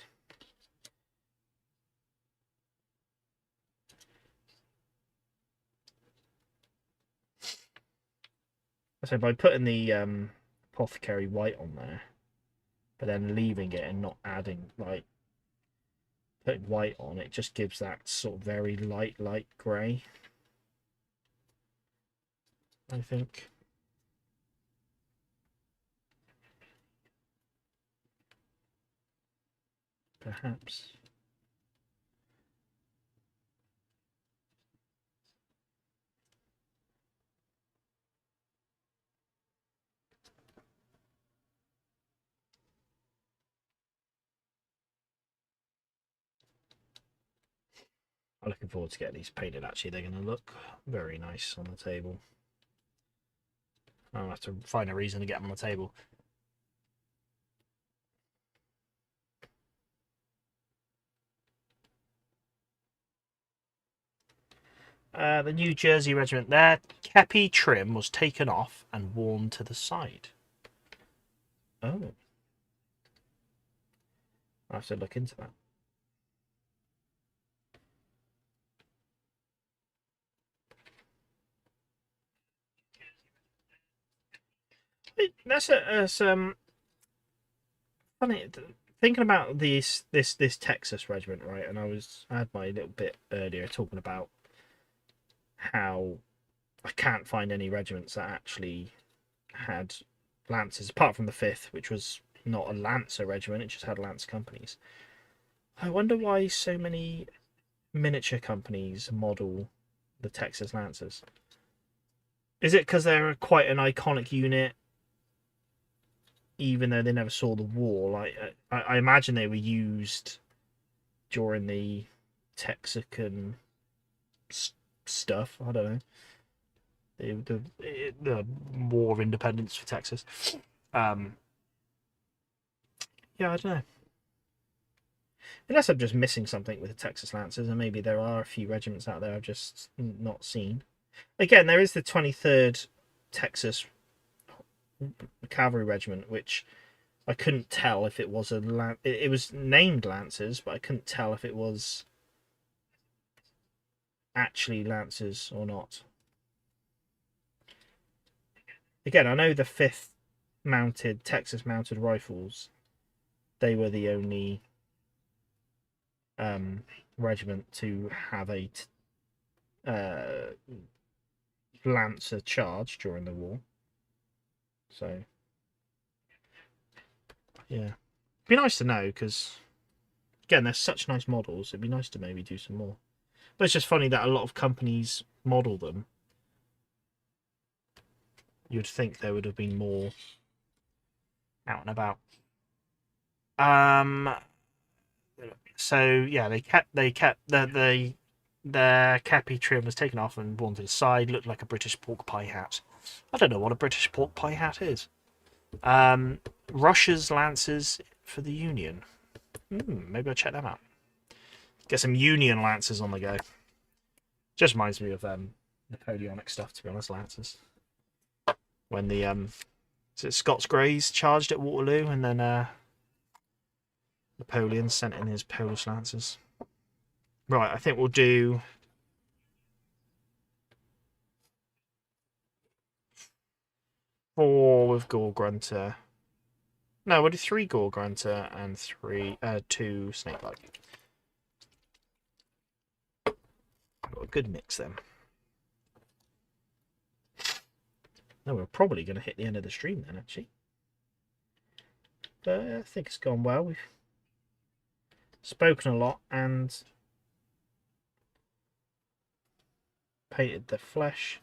So by putting the apothecary white on there, but then leaving it and not adding, like, putting white on, it just gives that sort of very light grey, I think. Perhaps. I'm looking forward to getting these painted. Actually, they're going to look very nice on the table. I'll have to find a reason to get them on the table. The New Jersey Regiment, their kepi trim was taken off and worn to the side. Oh. I'll have to look into that. That's funny thinking about this Texas regiment, right? And I had my little bit earlier talking about how I can't find any regiments that actually had lancers apart from the 5th, which was not a lancer regiment; it just had lance companies. I wonder why so many miniature companies model the Texas Lancers. Is it because they're quite an iconic unit? Even though they never saw the war, like I imagine they were used during the Texican stuff. I don't know, the War of Independence for Texas. Yeah, I don't know. Unless I'm just missing something with the Texas Lancers, and maybe there are a few regiments out there I've just not seen. Again, there is the 23rd Texas Cavalry Regiment, which I couldn't tell if it was it was named Lancers, but I couldn't tell if it was actually Lancers or not. Again, I know the 5th mounted Texas Mounted Rifles, they were the only regiment to have a Lancer charge during the war. So yeah, it'd be nice to know, because again, they're such nice models. It'd be nice to maybe do some more. But it's just funny that a lot of companies model them. You'd think there would have been more out and about. So yeah, they kept their kepi trim was taken off and worn to the side. Looked like a British pork pie hat. I don't know what a British pork pie hat is. Russia's Lancers for the Union. Maybe I'll check them out. Get some Union Lancers on the go. Just reminds me of Napoleonic stuff, to be honest, Lancers. When the Scots Greys charged at Waterloo, and then Napoleon sent in his Polish lancers. Right, I think we'll do 4 with Gore Grunter. No, we'll do 3 Gore Grunter and 2 Snakebite. Got a good mix then. No, we're probably going to hit the end of the stream then, actually. But I think it's gone well. We've spoken a lot and painted the flesh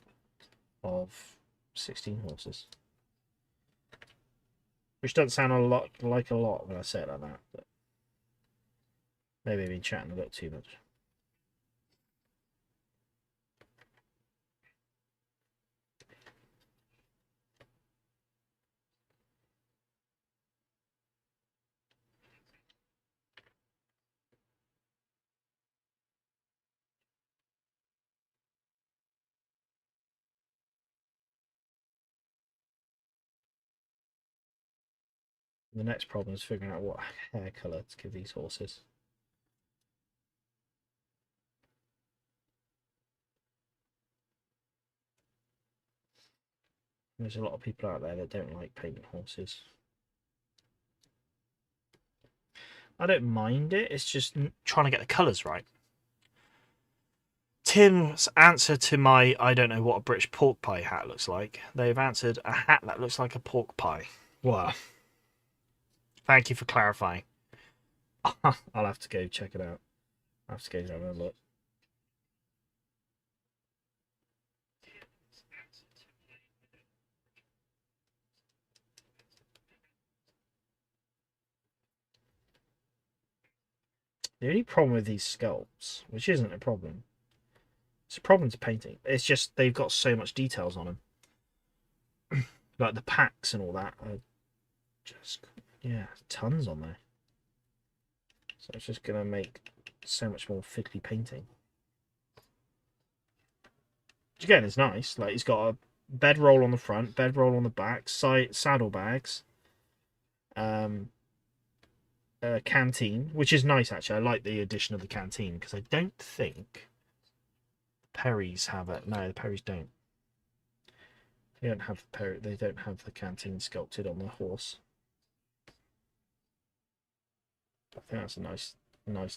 of 16 horses. Which doesn't sound a lot like a lot when I say it like that, but maybe I've been chatting a bit too much. The next problem is figuring out what hair colour to give these horses. There's a lot of people out there that don't like painting horses. I don't mind it, it's just trying to get the colours right. Tim's answer to my I don't know what a British pork pie hat looks like. They've answered a hat that looks like a pork pie. Wow. Thank you for clarifying. I'll have to go check it out. I'll have to go have a look. The only problem with these sculpts, which isn't a problem, it's a problem to painting. It's just they've got so much details on them. Like the packs and all that are just, yeah, tons on there. So it's just going to make so much more fiddly painting. Which again is nice. Like he's got a bedroll on the front, bedroll on the back, saddlebags, a canteen, which is nice actually. I like the addition of the canteen because I don't think Perrys have it. No, the Perrys don't. They don't have They don't have the canteen sculpted on the horse. I think that's a nice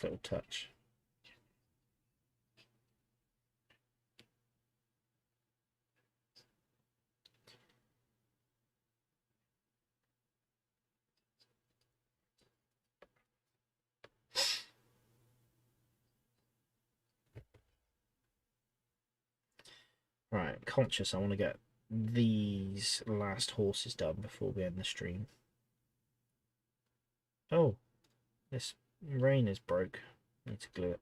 little touch. Right, conscious. I want to get these last horses done before we end the stream. Oh, this rain is broke. I need to glue it.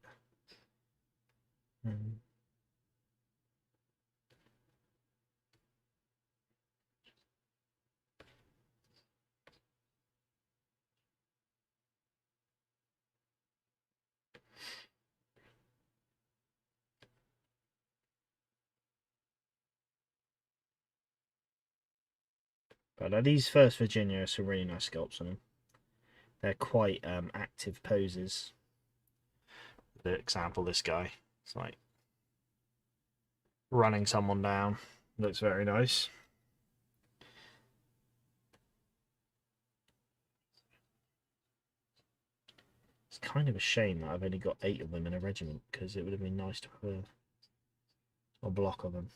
But these first Virginia are some really nice sculpts on them. They're quite active poses. For example, this guy. It's like running someone down. Looks very nice. It's kind of a shame that I've only got 8 of them in a regiment, because it would have been nice to have a block of them.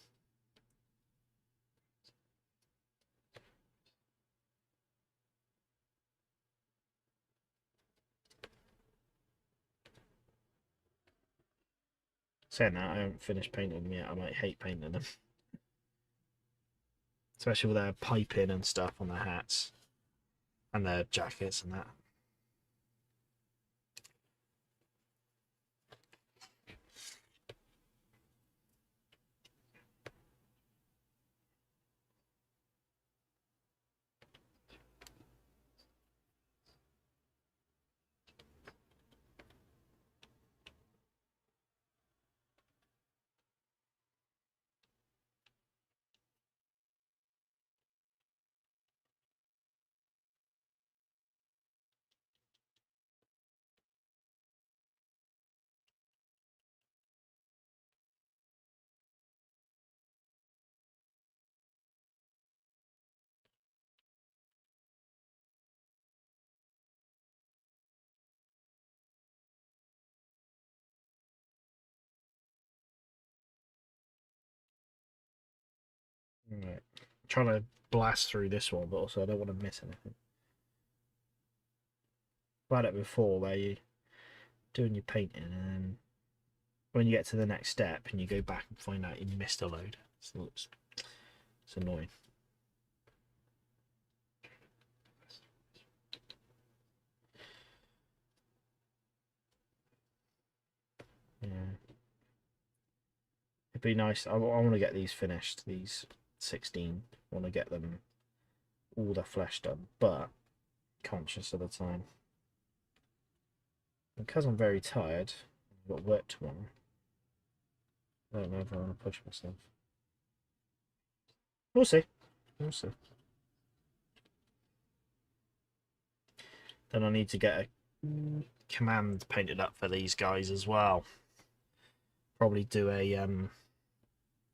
Saying that, I haven't finished painting them yet. I might hate painting them. Especially with their piping and stuff on their hats. And their jackets and that. Right. I'm trying to blast through this one, but also I don't want to miss anything. I've had it before where you doing your painting and then when you get to the next step and you go back and find out you missed a load. So it's annoying. Yeah. It'd be nice. I want to get these finished, these 16. I want to get them all the flesh done, but conscious of the time. Because I'm very tired, I've got work tomorrow. I don't know if I want to push myself. We'll see. We'll see. Then I need to get a command painted up for these guys as well. Probably do a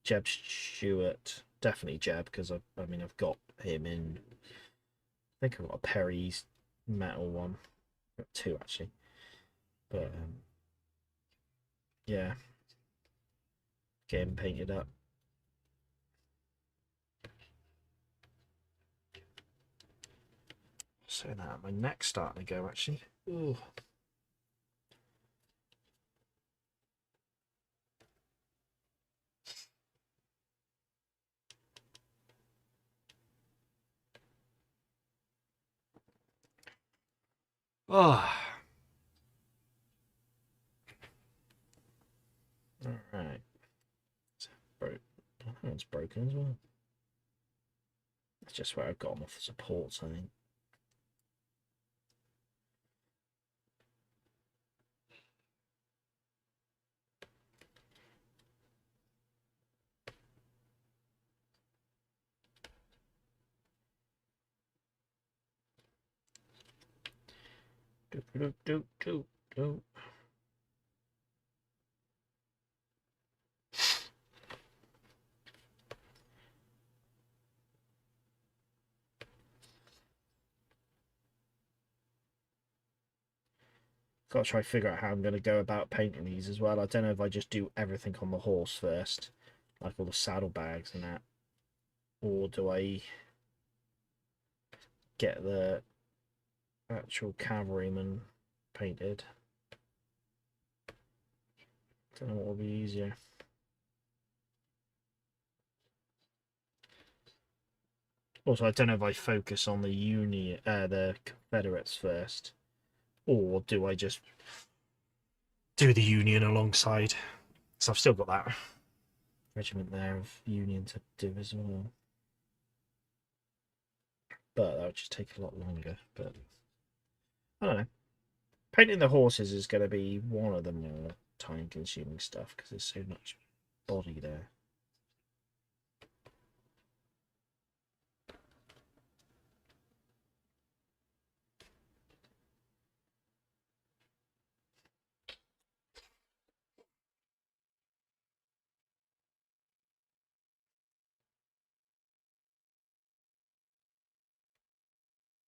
Jeb Stewart, definitely Jeb, because I mean I've got him in. I think I've got a Perry's metal one, I've got 2 actually, but yeah, get him painted up. So that my neck's starting to go actually. Ooh. Oh. Alright. That one's broken as well. That's just where I've got them off the supports, I think. Do. Got to try to figure out how I'm going to go about painting these as well. I don't know if I just do everything on the horse first, like all the saddlebags and that, or do I get the actual cavalryman painted? Don't know what will be easier. Also, I don't know if I focus on the the Confederates first, or do I just do the Union alongside? So I've still got that regiment there of Union to do as well. But that would just take a lot longer. But I don't know. Painting the horses is going to be one of the more time-consuming stuff because there's so much body there.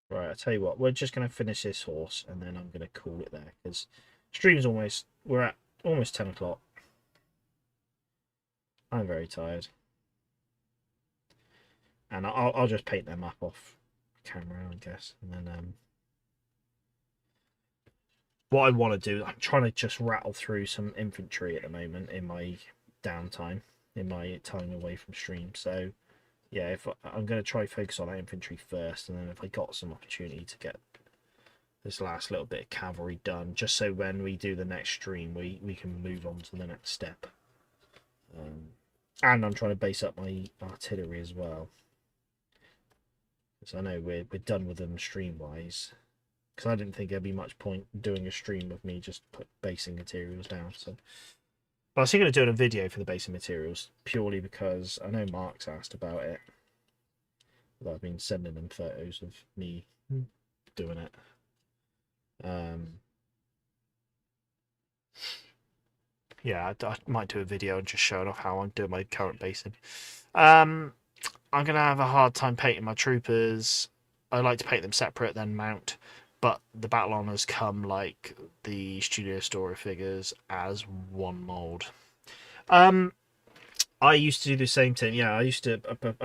Right, I tell you what, we're just going to finish this horse and then I'm going to call it there because stream's we're at almost 10 o'clock. I'm very tired. And I'll just paint them up off camera, I guess. And then what I want to do, I'm trying to just rattle through some infantry at the moment in my downtime, in my time away from stream. So yeah, if I'm going to try focus on that infantry first, and then if I got some opportunity to get this last little bit of cavalry done, just so when we do the next stream, we can move on to the next step. And I'm trying to base up my artillery as well, because I know we're done with them stream wise. Because I didn't think there'd be much point doing a stream of me just basing materials down. So, but I was thinking of doing a video for the basing materials purely because I know Mark's asked about it. I've been sending them photos of me doing it. Yeah, I might do a video and just showing off how I'm doing my current basing. I'm gonna have a hard time painting my troopers. I like to paint them separate, then mount. But the battle honours come like the studio story figures as one mould. I I used to do the same thing. Yeah, I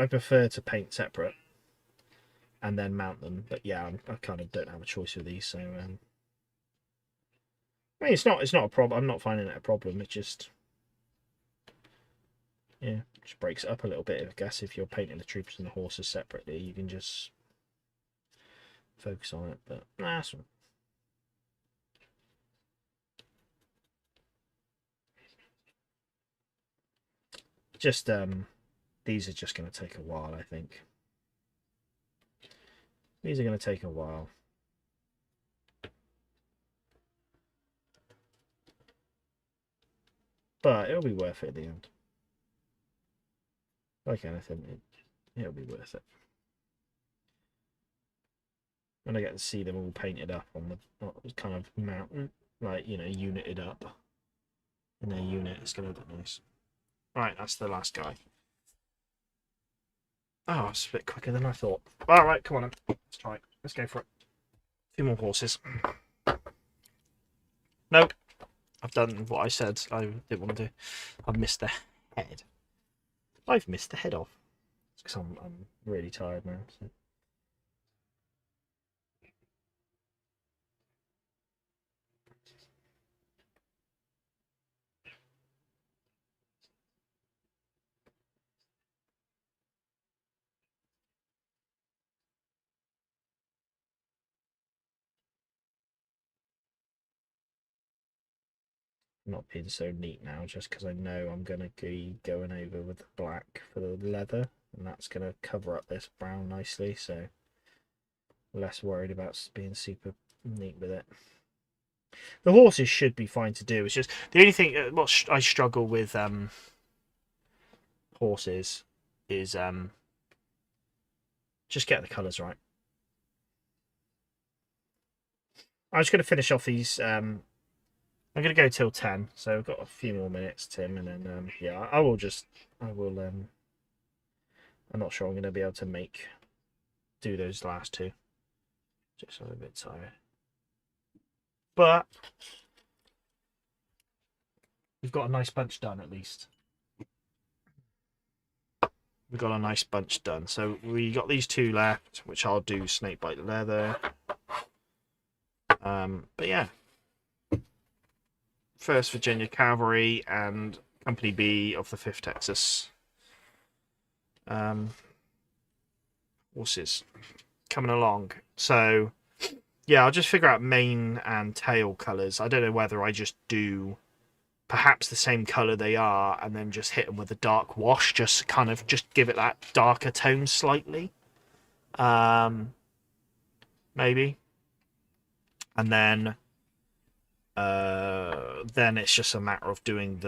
prefer to paint separate and then mount them. But yeah, I kind of don't have a choice with these. So I mean, it's not a problem. I'm not finding it a problem. It just, yeah, just breaks it up a little bit. I guess if you're painting the troops and the horses separately, you can just focus on it. But nah, that's fine. Just these are just going to take a while, I think. These are going to take a while. But it'll be worth it at the end. Like anything, it'll be worth it. When I get to see them all painted up on the kind of mountain, like, you know, united up in their unit, it's going to look nice. Right, that's the last guy. Oh, it's a bit quicker than I thought. All right, come on then. Let's try it. Let's go for it. 2 more horses. Nope. I've done what I said I didn't want to do. I've missed the head. I've missed the head off. It's because I'm really tired now. So. Not being so neat now, just because I know I'm going to be going over with the black for the leather, and that's going to cover up this brown nicely, so less worried about being super neat with it. The horses should be fine to do. It's just the only thing what I struggle with horses is just get the colours right. I'm just going to finish off these. I'm going to go till 10, so I've got a few more minutes, Tim, and then yeah, I will. I'm not sure I'm going to be able to do those last two. Just I'm a bit tired, but we've got a nice bunch done at least. We've got a nice bunch done. So we got these 2 left, which I'll do snakebite leather. But yeah, 1st Virginia Cavalry and Company B of the 5th Texas. Horses coming along. So yeah, I'll just figure out mane and tail colours. I don't know whether I just do perhaps the same colour they are and then just hit them with a dark wash, just kind of just give it that darker tone slightly. Maybe. And then it's just a matter of doing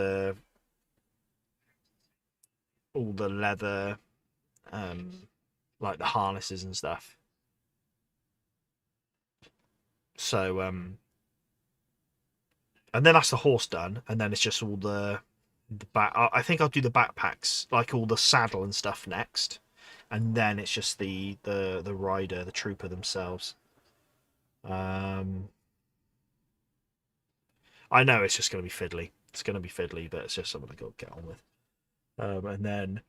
all the leather, like the harnesses and stuff. So and then that's the horse done, and then it's just all the back. I think I'll do the backpacks, like all the saddle and stuff next, and then it's just the rider, the trooper themselves. I know it's just going to be fiddly. It's going to be fiddly, but it's just something I got to get on with. And then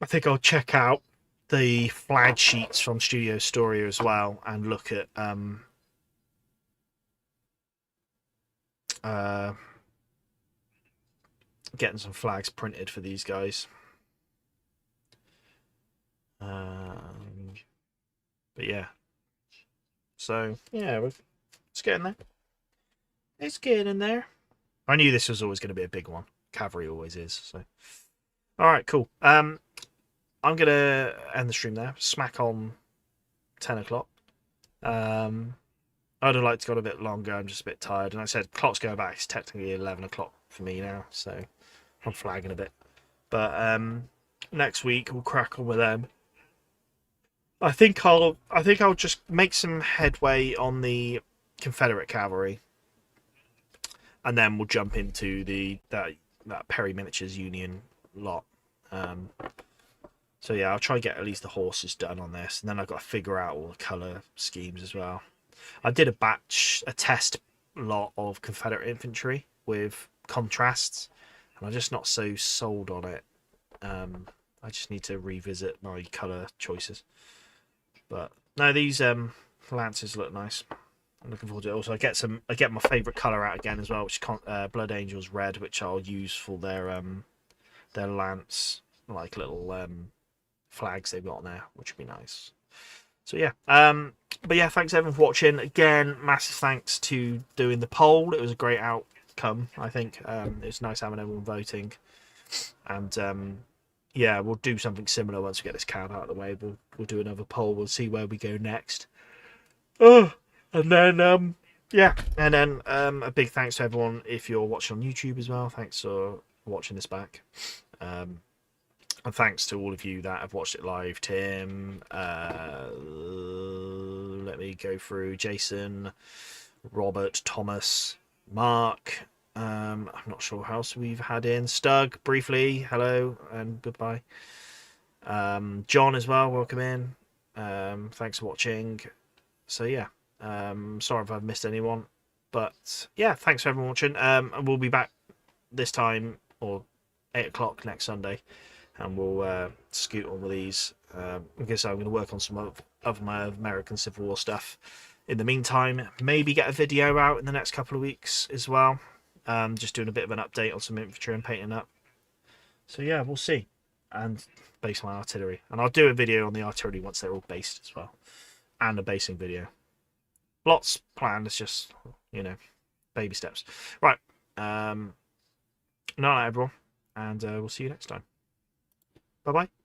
I think I'll check out the flag sheets from Studio Story as well and look at getting some flags printed for these guys. But yeah, so yeah, it's getting there. It's getting there. I knew this was always going to be a big one. Cavalry always is. So, all right, cool. I'm gonna end the stream there. Smack on 10 o'clock. I'd have liked to go a bit longer. I'm just a bit tired, and I said clock's going back. It's technically 11 o'clock for me now, so I'm flagging a bit. But next week we'll crack on with them. I think I'll just make some headway on the Confederate cavalry, and then we'll jump into that Perry Miniatures Union lot. So yeah, I'll try and get at least the horses done on this, and then I've got to figure out all the colour schemes as well. I did a test lot of Confederate infantry with contrasts, and I'm just not so sold on it. I just need to revisit my colour choices. But no, these lances look nice. I'm looking forward to it. Also, I get my favourite colour out again as well, which is Blood Angels Red, which I'll use for their lance, like little flags they've got on there, which would be nice. So yeah, but yeah, thanks everyone for watching. Again, massive thanks to doing the poll. It was a great outcome, I think. It was nice having everyone voting, and yeah, we'll do something similar once we get this cab out of the way. We'll do another poll. We'll see where we go next. Oh, and then yeah, and then a big thanks to everyone if you're watching on YouTube as well. Thanks for watching this back. And thanks to all of you that have watched it live. Tim, let me go through. Jason, Robert, Thomas, Mark. I'm not sure how else we've had in. Stug, briefly, hello and goodbye. John as well, welcome in. Thanks for watching. So yeah, sorry if I've missed anyone, but yeah, thanks for everyone watching. And we'll be back this time, or 8 o'clock next Sunday, and we'll scoot on with these. I guess I'm going to work on some of my American Civil War stuff. In the meantime, maybe get a video out in the next couple of weeks as well. Just doing a bit of an update on some infantry and painting up. So yeah, we'll see. And base my artillery. And I'll do a video on the artillery once they're all based as well. And a basing video. Lots planned, it's just, you know, baby steps. Right. Night, everyone. And we'll see you next time. Bye-bye.